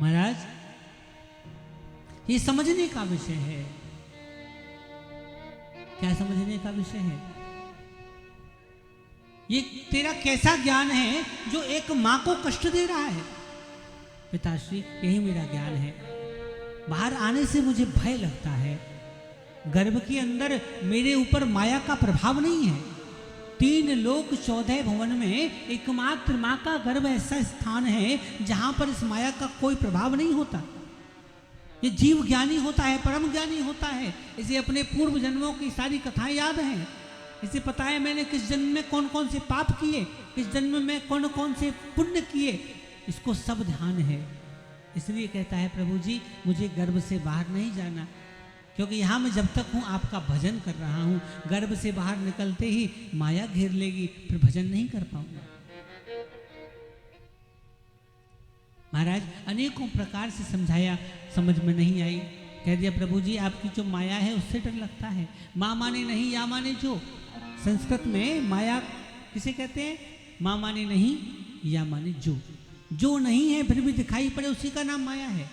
महाराज ये समझने का विषय है। क्या समझने का विषय है? ये तेरा कैसा ज्ञान है जो एक मां को कष्ट दे रहा है? पिताश्री यही मेरा ज्ञान है। बाहर आने से मुझे भय लगता है। गर्भ के अंदर मेरे ऊपर माया का प्रभाव नहीं है। 3 लोक 14 भवन में एकमात्र मां का गर्भ ऐसा स्थान है जहां पर इस माया का कोई प्रभाव नहीं होता। ये जीव ज्ञानी होता है, परम ज्ञानी होता है। इसे अपने पूर्व जन्मों की सारी कथाएं याद हैं। इसे पता है मैंने किस जन्म में कौन कौन से पाप किए, किस जन्म में कौन कौन से पुण्य किए, इसको सब ध्यान है। इसलिए कहता है प्रभु जी मुझे गर्भ से बाहर नहीं जाना, क्योंकि यहाँ मैं जब तक हूँ आपका भजन कर रहा हूँ। गर्भ से बाहर निकलते ही माया घेर लेगी, फिर भजन नहीं कर पाऊंगा। महाराज अनेकों प्रकार से समझाया, समझ में नहीं आई। कह दिया प्रभु जी आपकी जो माया है उससे डर लगता है। माँ माने नहीं या माने जो। संस्कृत में माया किसे कहते हैं? माँ माने नहीं या माने जो। जो नहीं है फिर भी दिखाई पड़े उसी का नाम माया है।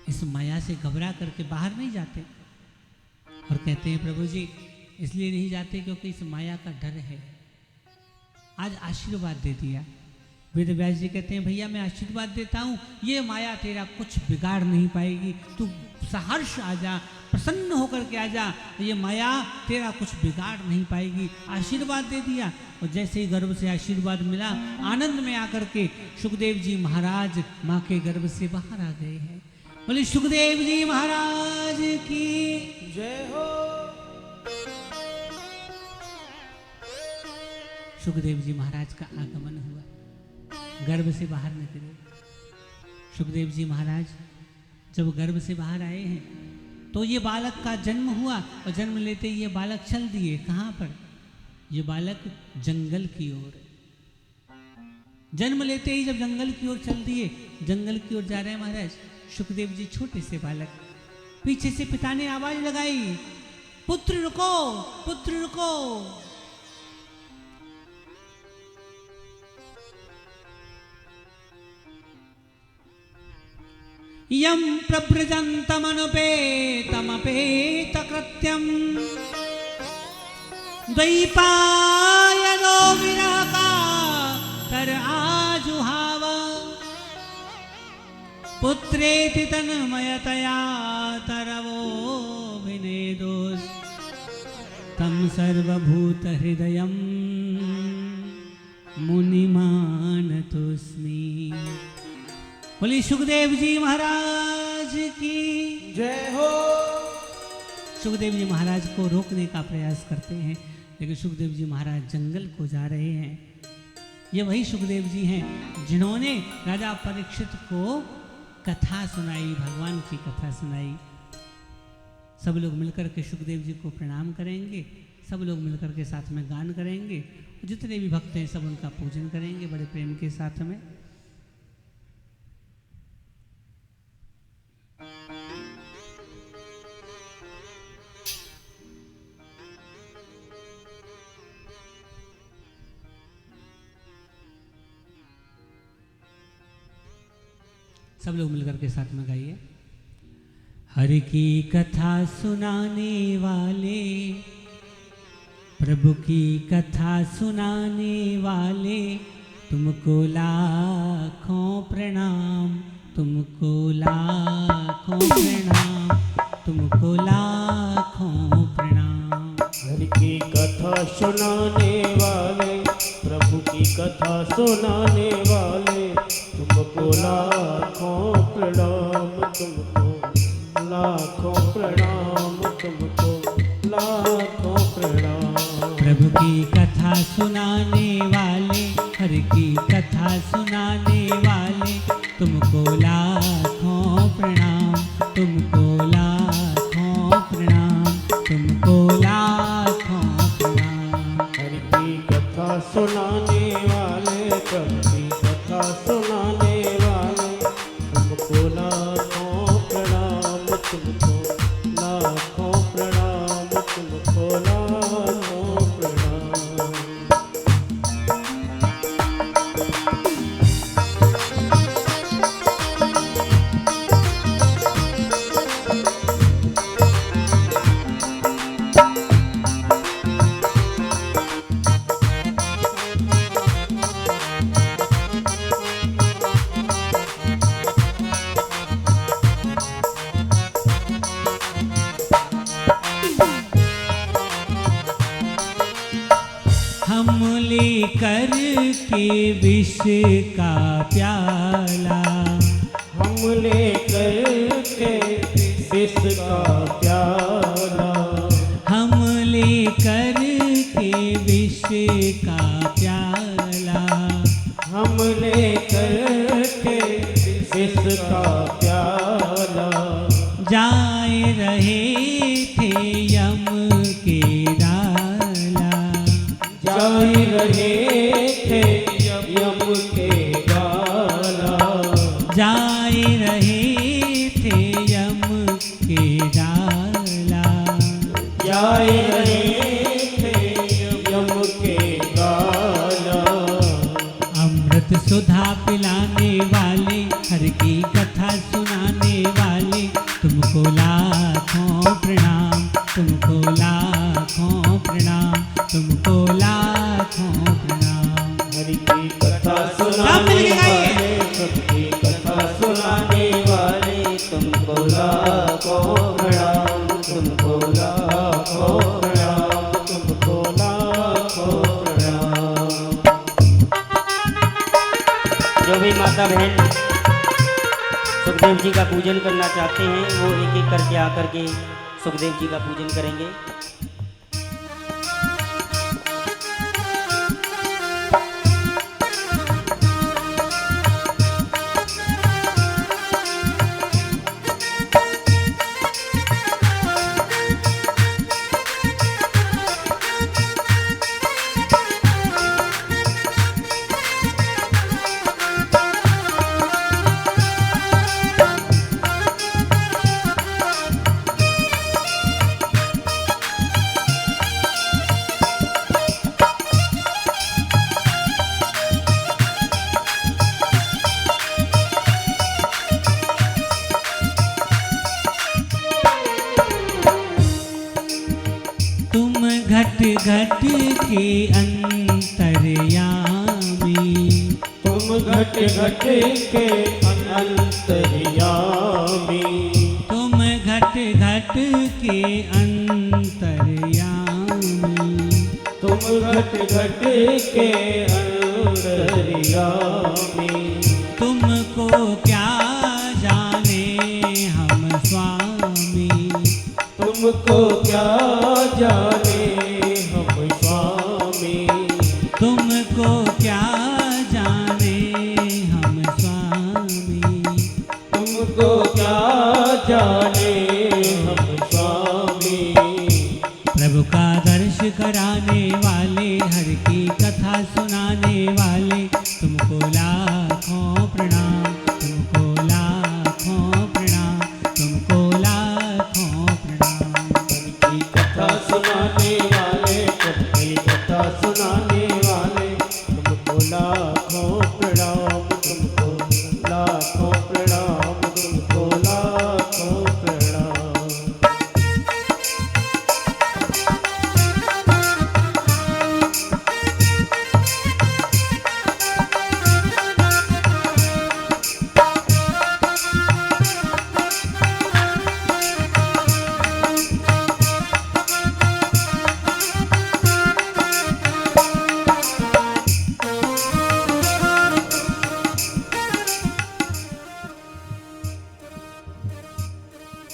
इस माया से घबरा करके बाहर नहीं जाते और कहते हैं प्रभु जी इसलिए नहीं जाते क्योंकि इस माया का डर है। आज आशीर्वाद दे दिया। वेद व्यास जी कहते हैं भैया मैं आशीर्वाद देता हूँ, ये माया तेरा कुछ बिगाड़ नहीं पाएगी। तू सहर्ष आ जा, प्रसन्न होकर के आ जा, ये माया तेरा कुछ बिगाड़ नहीं पाएगी। आशीर्वाद दे दिया और जैसे ही गर्भ से आशीर्वाद मिला, आनंद में आकर के सुखदेव जी महाराज माँ के गर्भ से बाहर आ गए हैं। बोले सुखदेव जी महाराज की जय हो। सुखदेव जी महाराज का आगमन हुआ, गर्भ से बाहर निकले। सुखदेव जी महाराज जब गर्भ से बाहर आए हैं तो ये बालक का जन्म हुआ और जन्म लेते ही ये बालक चल दिए। कहाँ पर? ये बालक जंगल की ओर। जन्म लेते ही जब जंगल की ओर चल दिए, जंगल की ओर जा रहे हैं महाराज। सुखदेव जी छोटे से बालक, पीछे से पिता ने आवाज लगाई, पुत्र रुको, पुत्र रुको। यम प्रव्रजन्तमनुपेतमपेतकृत्यम् द्वैपायनो विरहकातर आजुहाव पुत्रेति तन्मयतया तरवोऽभिनेदोस् तं सर्वभूतहृदयं मुनिमानतोऽस्मि। बोली सुखदेव जी महाराज की जय हो। सुखदेव जी महाराज को रोकने का प्रयास करते हैं, लेकिन सुखदेव जी महाराज जंगल को जा रहे हैं। ये वही सुखदेव जी हैं जिन्होंने राजा परीक्षित को कथा सुनाई, भगवान की कथा सुनाई। सब लोग मिलकर के सुखदेव जी को प्रणाम करेंगे, सब लोग मिलकर के साथ में गान करेंगे, जितने भी भक्त हैं सब उनका पूजन करेंगे बड़े प्रेम के साथ में। सब लोग मिलकर के साथ में गाइए। हरि की कथा सुनाने वाले, प्रभु की कथा सुनाने वाले, तुमको लाखों प्रणाम, तुमको लाखों प्रणाम, तुमको लाखों प्रणाम। हरि की कथा सुनाने वाले, प्रभु की कथा सुनाने वाले, तुमको लाखों प्रणाम, तुमको लाखों प्रणाम, तुमको लाखों प्रणाम। प्रभु की कथा सुनाने वाले, हरि की कथा सुनाने वाले, तुमको लाखों प्रणाम, तुमको लाखों प्रणाम, तुमको लाखों प्रणाम। हरि की कथा सुनाने वाले, प्रभु की कथा सुनाने वाले, तुमको लाखों प्रणाम, तुमको लाखों प्रणाम, तुमको लाखों प्रणाम। हम लेकर के विष का प्याला, हम लेकर के विष का प्याला, हम लेकर के विष का प्याला, हम लेकर के विष का प्याला, जाए रहे थे यम के डाला, जाए रहे थे यम के डाला, जाए रहे थे यम के डाला। जाए रहे थे यम के डाला। अमृत सुधा पिलाने वाले, हर की कथा सुनाने वाले, तुमको लाखों प्रणाम, तुमको लाखों प्रणाम, तुमको लाखों प्रणाम। हरि की कथा सुनाने वाले, सबकी कथा सुनाने वाले, तुमको लाखों प्रणाम, तुमको लाखों प्रणाम, तुमको लाखों प्रणाम। जो भी माता बहन सुखदेव जी का पूजन करना चाहते हैं वो एक एक करके आकर के सुखदेव जी का पूजन करेंगे। तुम घट घट के अंतर्यामी, तुम घट घट के अंतर्यामी, तुम घट घट के अंतर्यामी, तुम घट घट के अंतर्यामी। तुमको क्या जाने हम स्वामी, तुमको क्या जाने हम स्वामी, तुमको क्या जाने हम स्वामी। तुमको क्या जाने हम स्वामी। प्रभु का दर्श कराने वाले, हर की कथा सुनाने वाले, तुमको लाखों प्रणाम, तुमको लाखों प्रणाम, तुमको लाखों प्रणाम। की कथा सुनाने वाले, सबकी कथा सुनाने वाले, तुमको लाखों प्रणाम, तुमको लाखों प्रणाम, तुमको लाखों प्रणाम।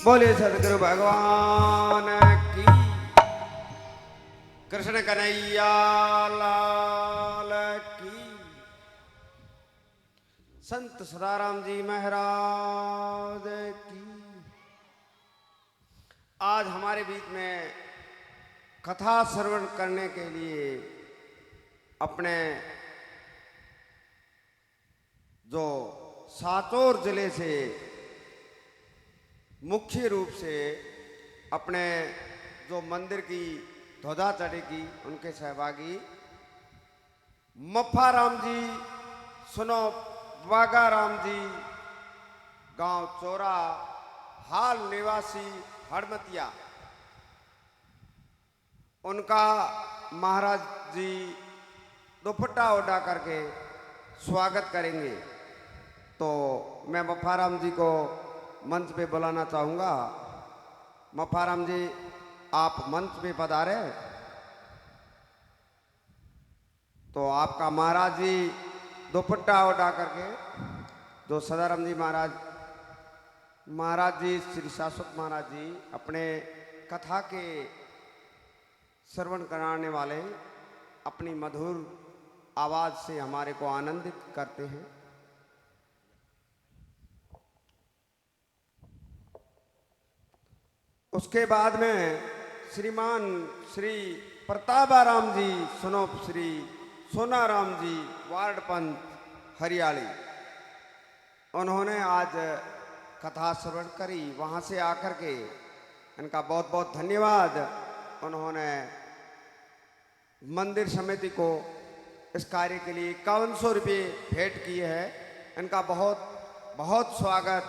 बोले सदगुरु भगवान की। कृष्ण कन्हैया लाल की। संत सदाराम जी महाराज की। आज हमारे बीच में कथा श्रवण करने के लिए अपने जो सातोर जिले से मुख्य रूप से अपने जो मंदिर की ध्वजा चढ़ेगी उनके सहभागी मफ्फाराम जी, सुनो बागाराम जी, गांव चोरा, हाल निवासी हड़मतिया, उनका महाराज जी दुपट्टा ओढ़ा करके स्वागत करेंगे। तो मैं मफ्फाराम जी को मंच पे बुलाना चाहूँगा। मफ्फाराम जी, आप मंच पे पधारे। तो आपका महाराज जी दुपट्टा ओढ़ा करके, जो सदाराम जी महाराज जी श्री शाश्वत महाराज जी अपने कथा के श्रवण कराने वाले अपनी मधुर आवाज से हमारे को आनंदित करते हैं। उसके बाद में श्रीमान श्री प्रतापाराम जी, सुनो श्री सोनाराम जी, वार्ड पंच हरियाली, उन्होंने आज कथा श्रवण करी। वहाँ से आकर के इनका बहुत बहुत धन्यवाद। उन्होंने मंदिर समिति को इस कार्य के लिए 5100 रुपये भेंट किए हैं। इनका बहुत बहुत स्वागत।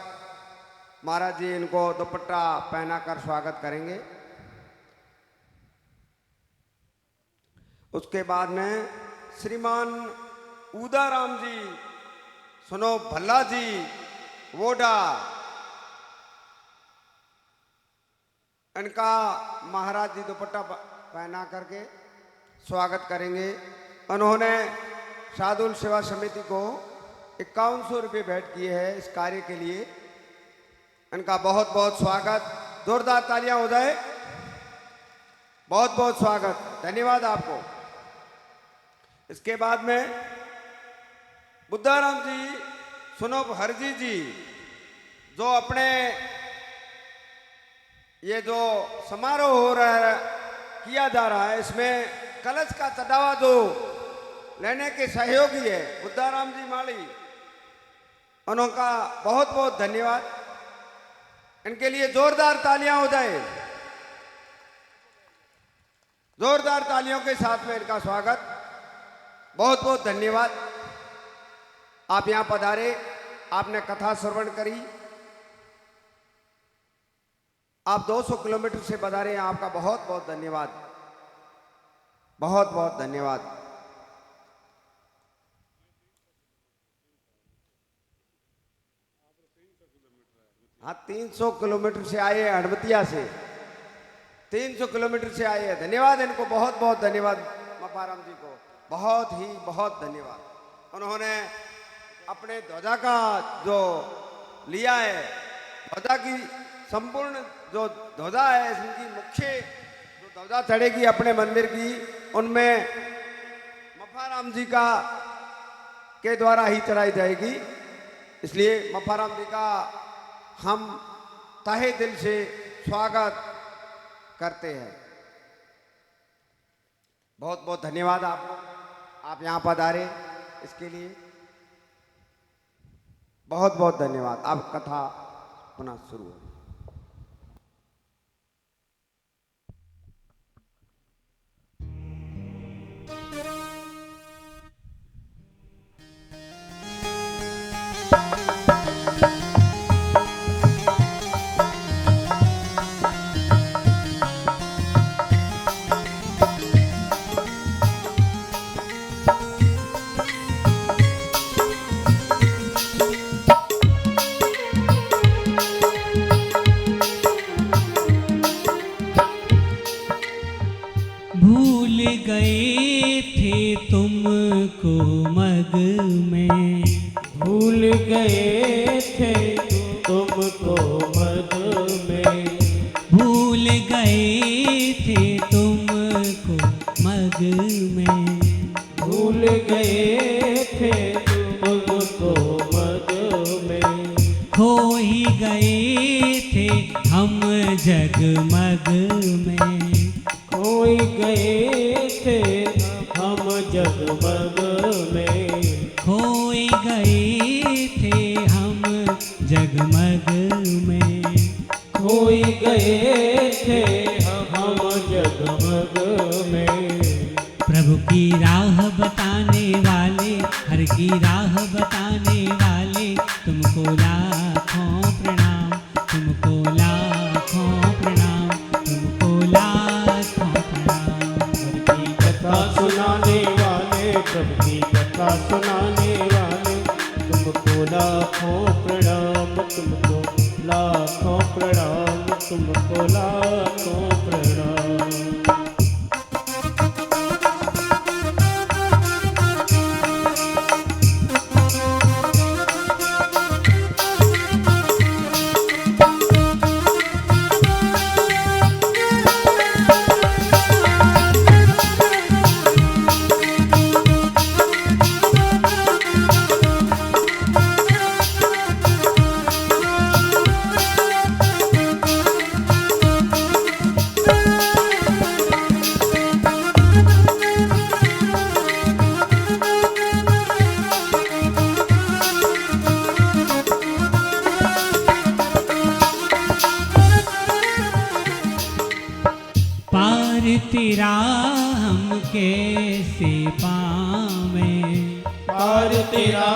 महाराज जी इनको दुपट्टा पहनाकर स्वागत करेंगे। उसके बाद में श्रीमान उदाराम जी, सुनो भल्ला जी, वोडा, इनका महाराज जी दुपट्टा पहना करके स्वागत करेंगे। उन्होंने साधुल सेवा समिति को 5100 रुपये भेंट किए हैं इस कार्य के लिए। इनका बहुत बहुत स्वागत। जोरदार तालियां हो जाए। बहुत बहुत स्वागत, धन्यवाद आपको। इसके बाद में बुद्धाराम जी, सुनो हरजी जी, जो अपने ये जो समारोह हो रहा है, किया जा रहा है, इसमें कलश का चढ़ावा जो लेने के सहयोगी है बुद्धाराम जी माली, उनका बहुत बहुत धन्यवाद। इनके लिए जोरदार तालियां हो जाए। जोरदार तालियों के साथ में इनका स्वागत। बहुत बहुत धन्यवाद। आप यहां पधारे, आपने कथा श्रवण करी, आप 200 किलोमीटर से पधारे, आपका बहुत बहुत धन्यवाद। बहुत बहुत धन्यवाद। हाँ, 300 किलोमीटर से आए हैं, हड़मतिया से 300 किलोमीटर से आए हैं। धन्यवाद इनको, बहुत बहुत धन्यवाद। मफ्फाराम जी को बहुत ही बहुत धन्यवाद। उन्होंने अपने ध्वजा का जो लिया है, ध्वजा की संपूर्ण जो ध्वजा है, इनकी मुख्य जो ध्वजा चढ़ेगी अपने मंदिर की, उनमें मफ्फाराम जी का के द्वारा ही चढ़ाई जाएगी। इसलिए मफ्फाराम जी का हम तहे दिल से स्वागत करते हैं। बहुत बहुत धन्यवाद आपको, आप यहाँ पधारे इसके लिए बहुत बहुत धन्यवाद। आप कथा पुनः शुरू हो। गए थे हम जगमग में, खोई गए थे हम जगमग में, खोए गए थे हम जगमग में, खोई गए थे हम जगमग में। प्रभु की राह बताने वाले, हर की राह बताने वाले, तुमको लाखों प्रणाम, तुमको लाखों प्रणाम, तुमको लाखों प्रणाम। प्रभु की कथा सुनाने वाले, प्रभु की कथा सुनाने वाले, तुमको लाखों प्रणाम, तुमको लाखों प्रणाम, तुमको लाखों प्रणाम। पार तेरा हम कैसे पावें, पार तेरा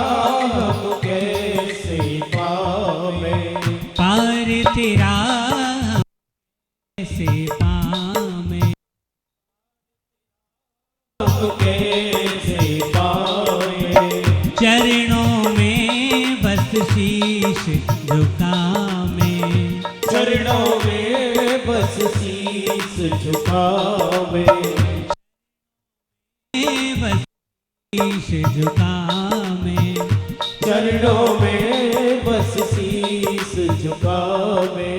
हम कैसे पावें, पार तेरा हम कैसे पावें, हम कैसे पावें। चरणों में बस शीश झुकावे, चरणों में बस शीस झुकावे, बस शीश झुकावे। चरणों में बस शीस झुकावे।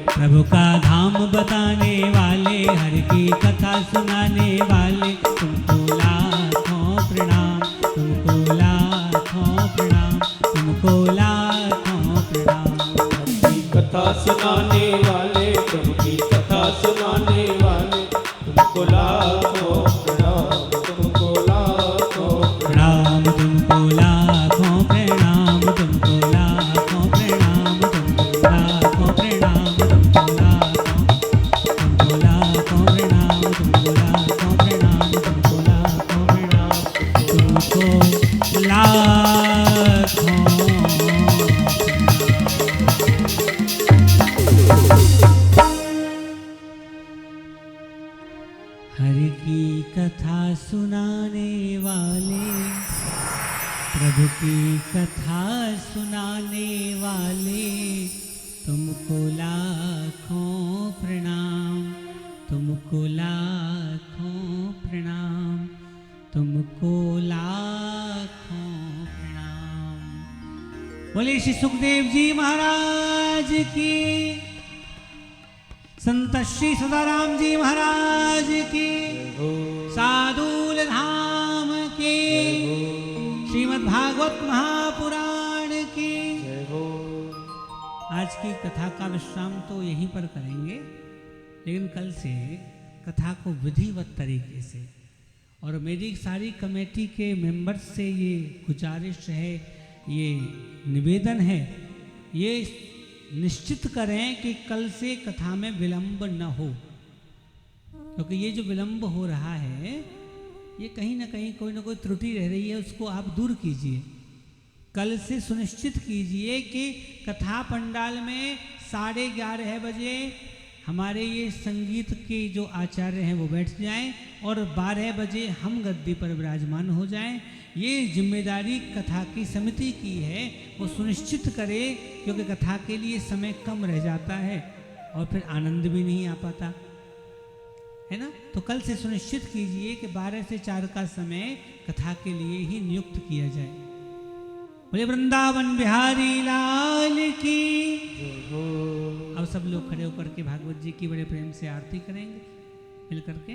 प्रभु का धाम बताने वाले, हर की कथा सुनाने वाले, तुमको लाखों प्रणाम, तुमको लाखों प्रणाम, तुमको लाखों प्रणाम। प्रभु की कथा सुनाने वाले, प्रभु की कथा सुनाने वाले, तुमको लाखों प्रणाम, तुमको लाखों प्रणाम, तुमको लाखों प्रणाम, तुमको लाखों प्रणाम, तुमको लाखों प्रणाम, तुमको लाखों प्रणाम, तुमको लाखों प्रणाम, तुमको लाखों प्रणाम, तुमको लाखों। हरि की कथा सुनाने वाले, प्रभु की कथा सुनाने वाले, तुमको लाखों प्रणाम, तुमको लाखों प्रणाम, तुमको लाखों प्रणाम। बोले श्री सुखदेव जी महाराज की, संत श्री सदाराम जी महाराज की, साधुल धाम की, श्रीमद् भागवत महापुराण की। आज की कथा का विश्राम तो यहीं पर करेंगे, लेकिन कल से कथा को विधिवत तरीके से, और मेरी सारी कमेटी के मेंबर्स से ये गुजारिश है, ये निवेदन है, ये निश्चित करें कि कल से कथा में विलंब न हो, क्योंकि ये जो विलंब हो रहा है ये कहीं ना कहीं कोई ना कोई त्रुटि रह रही है, उसको आप दूर कीजिए। कल से सुनिश्चित कीजिए कि कथा पंडाल में 11:30 बजे हमारे ये संगीत के जो आचार्य हैं वो बैठ जाएं और 12 बजे हम गद्दी पर विराजमान हो जाएं। ये जिम्मेदारी कथा की समिति की है, वो सुनिश्चित करे, क्योंकि कथा के लिए समय कम रह जाता है और फिर आनंद भी नहीं आ पाता है ना। तो कल से सुनिश्चित कीजिए कि 12 से 4 का समय कथा के लिए ही नियुक्त किया जाए। बोले वृंदावन बिहारी लाल की। अब सब लोग खड़े होकर के भागवत जी की बड़े प्रेम से आरती करेंगे मिल करके।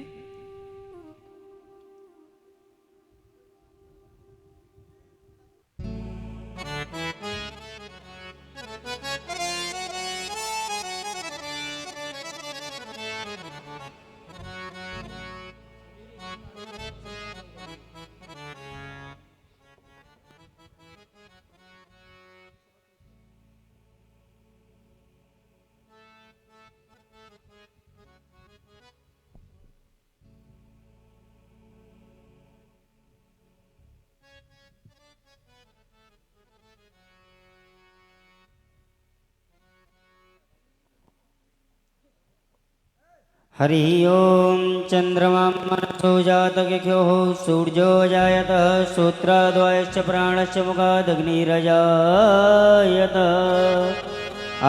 हरि ओम चंद्रमा मनसो जातक्यो सूर्यो जायतः श्रोत्राद्वयश्च प्राणश्च मुखादग्निरजायत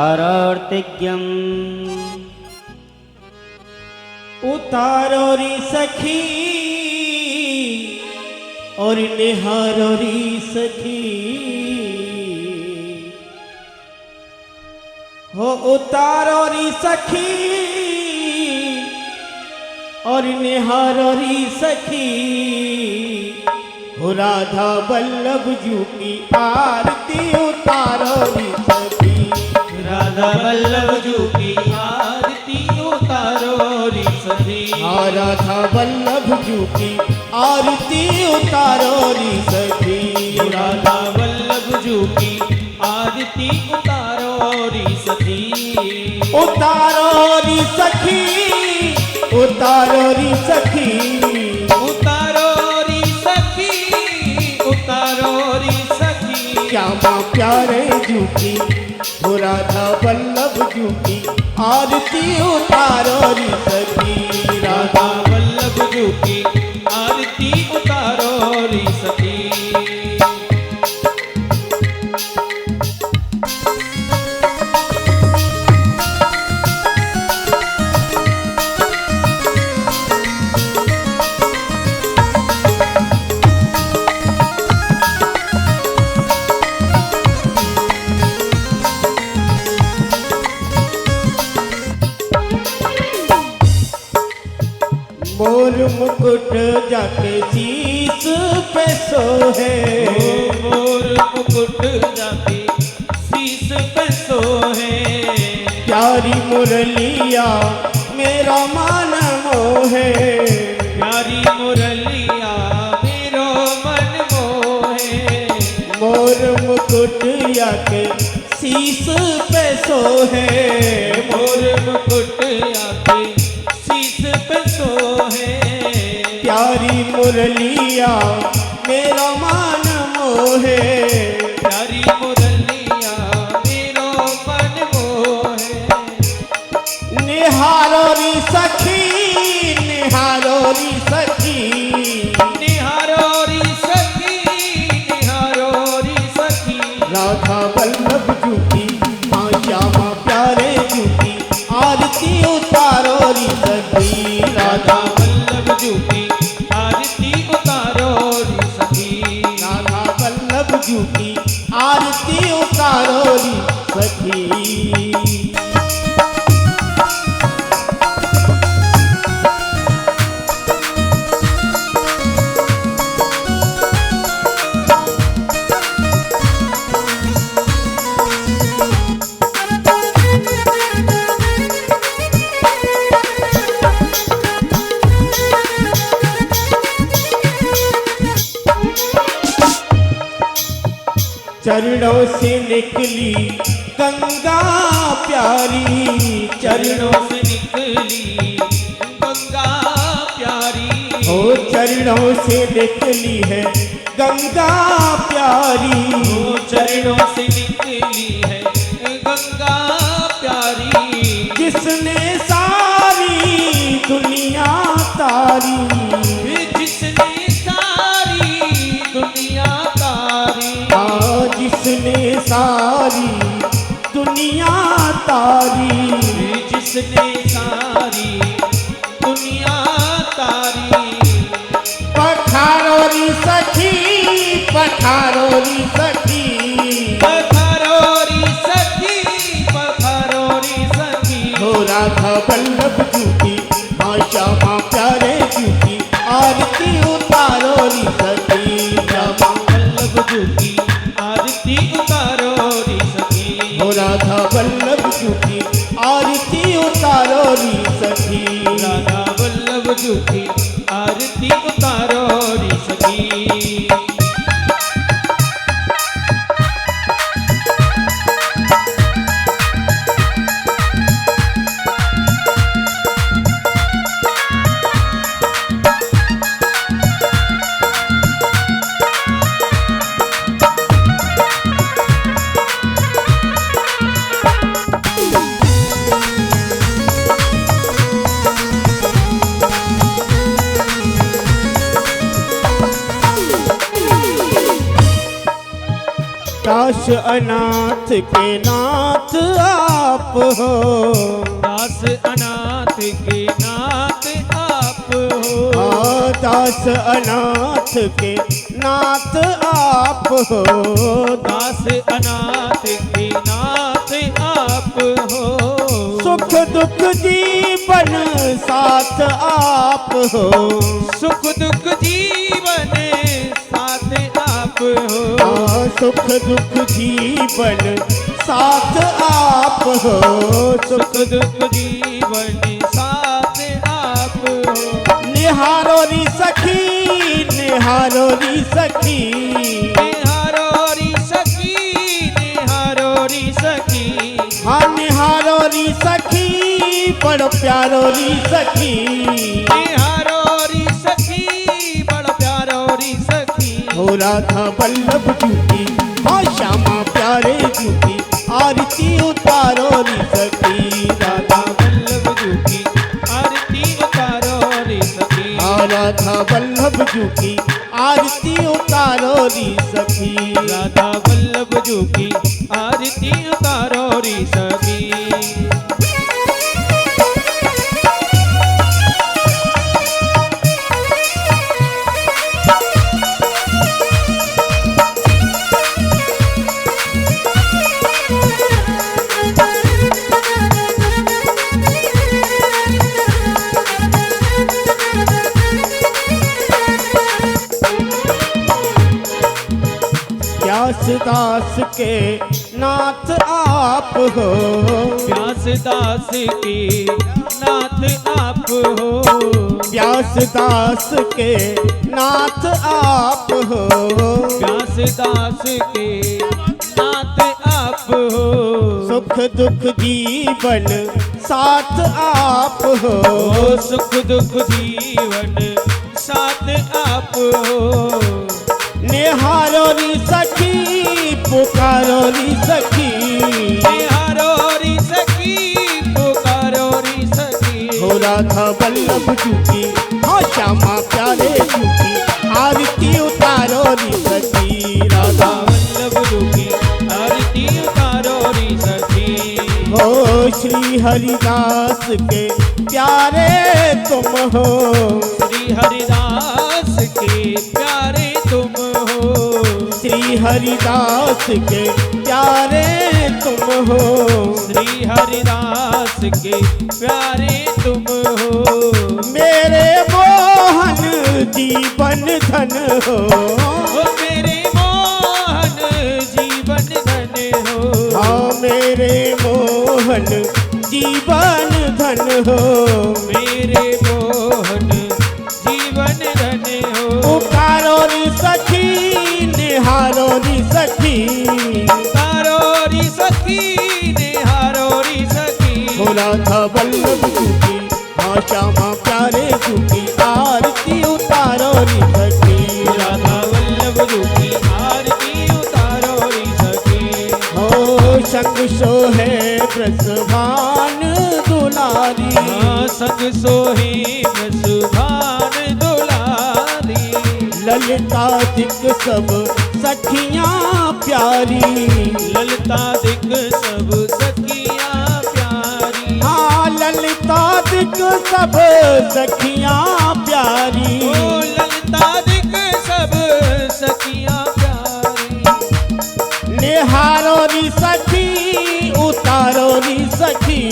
आरार्तिज्ञम् उतारो री सखी और निहारो री सखी हो उतारो री सखी और निहारो री सखी हो राधा वल्लभ जू की आरती उतारो री सखी राधा वल्लभ जू की आरती उतारो री सखी राधा वल्लभ जू की आरती उतारो री सखी राधा वल्लभ जू की आरती उतारो री सखी उतारो री सखी उतारो री सखी उतारो री सखी उतारो री सखी श्यामा प्यारे जू की हो राधा वल्लभ जू की आरती उतारो री सखी राधा वल्लभ जू की आरती उतारो री सखी मोर मुकुट जाके शीस पे सोहे मोर मुकुट जाके शीस पे सोहे प्यारी मुरलिया मेरा मान मोहे प्यारी मुरलिया मेरो मन मोहे मोर मुकुट जाके शीस पे सोहे मोर मुकुट आके शीस पे सोहे प्यारी मुरलिया मेरा मान मोहे प्यारी मुरलिया मेरो मन मोहे निहारो री सखी निहारो री सखी निहारो री सखी निहारो री सखी राधा वल्लभ जू की माँ श्यामा प्यारे जू की आरती उतारो री सखी राधा राधा वल्लभ जू की आरती उतारो री सखी राधा वल्लभ जू की आरती उतारो री सखी चरणों से निकली गंगा प्यारी चरणों से निकली गंगा प्यारी ओ चरणों से निकली है गंगा प्यारी ओ चरणों से निकली है गंगा प्यारी जिसने सारी दुनिया तारी जिसने सारी दुनिया तारी जिसने सारी दुनिया तारी जिसने सारी दुनिया तारी पठारो री सखी पठारो री सखी पखारोरी सखी पखारोरी सखी हो राधा वल्लभ जू की माँ श्यामा प्यारे जू की आरती उतारो री सखी श्यामा वल्लभ जू की आरती उतारो री सखी हो राधा वल्लभ जू की आरती उतारो री सखी राधा वल्लभ जू की आरती उतारो री सखी दास अनाथ के नाथ आप हो, दास अनाथ के नाथ आप हो, हाँ दास अनाथ के नाथ आप हो, दास अनाथ के नाथ आप हो, सुख दुख जीवन साथ आप हो, सुख दुख जीवन साथ आप हो, हाँ सुख दुख जीवन साथ आप हो, सुख दुख जीवन साथ आप हो, निहारो री सखी, निहारो री सखी, निहारो री सखी, निहारो री सखी, हाँ निहारो री सखी, बड़ प्यारो री सखी, निहारो री सखी, बड़ प्यारो री सखी, हो राधा वल्लभ जूती, हाँ श्यामा प्यारे जूती, आरती उतारो री सखी, राधा वल्लभ जू की आरती उतारो रे सखी, हाँ राधा वल्लभ जूती, आरती उतारो री सखी, राधा वल्लभ जू की आरती उतारो रे सखी। व्यासदास के नाथ आप हो, व्यासदास के नाथ आप हो, व्यासदास के नाथ आप हो, व्यासदास के नाथ आप हो, सुख दुख जीवन साथ आप हो, सुख दुख जीवन साथ आप हो, निहारो री सखी, पुकारो री सखी, निहारो री सखी, पुकारो री सखी, हो राधा वल्लभ जूती, हाँ श्यामा प्यारे जूती, आरती उतारो री सखी, राधा वल्लभ जू की आरती उतारो रे सखी, हो श्री हरिदास के प्यारे तुम हो, श्री हरिदास के प्यारे तुम हो, श्री हरिदास के प्यारे तुम हो, श्री हरिदास के प्यारे तुम हो, मेरे मोहन जीवन धन हो, ओ मेरे मोहन जीवन धन हो, हाँ मेरे मोहन जीवन धन हो, मेरे मोहन जीवन धन हो, पुकारो री सखी, निहारो री सखी, तारो री सखी, निहारो री सखी, हो राधा वल्लभ जूती, हाँ श्यामा प्यारे जूती, आरती उतारो री सखी, राधा वल्लभ जू की आरती उतारो री सखी, हो संग सोहे ब्रजभान दुलारी, हाँ संग सोहे सुभान दुलारी, ललिता दिक सब सखियाँ प्यारी, ललिता दिक सब सखियाँ प्यारी, हाँ ललिता दिक सब सखियाँ प्यारी, ओ ललिता दिक सब सखियाँ प्यारी, निहारो री सखी, उतारो री सखी,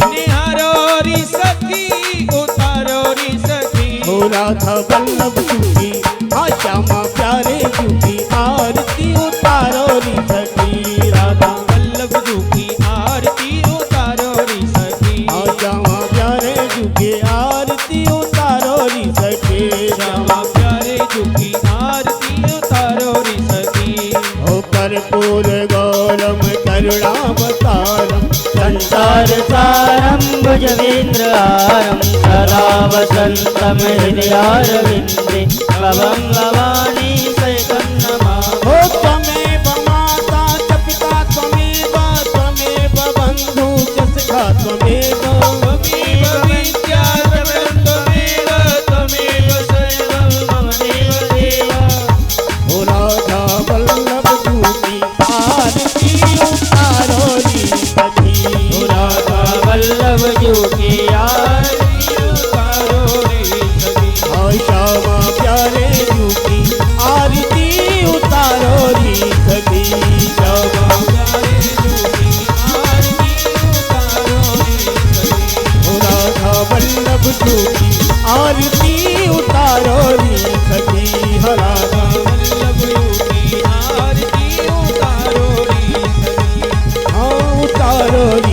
निहारो री सखी, उतारो री सखी, हो राधा वल्लभ जूती, हाँ श्यामा प्यारे जूती, आरती उतारो री सखी, राधा वल्लभ जू की आरती उतारो री सखी, हाँ श्यामा प्यारे जूती, आरती उतारो री सखी, श्यामा प्यारे जू की आरती उतारो री सखी, हो कर्पूर गौरम करुणावतारम, संसार सारं भुजगेन्द्रहारं सदा वसन्तं हृदयारविन्दे भवं भवानी सहितं नमामि। हो त्वमेव माता च पिता त्वमेव, त्वमेव बन्धु च सखा त्वमेव, त्वमेव विद्या त्वमेव, त्वमेव सर्वं मम देव देव, हो राधा वल्लभ जूती, उतारो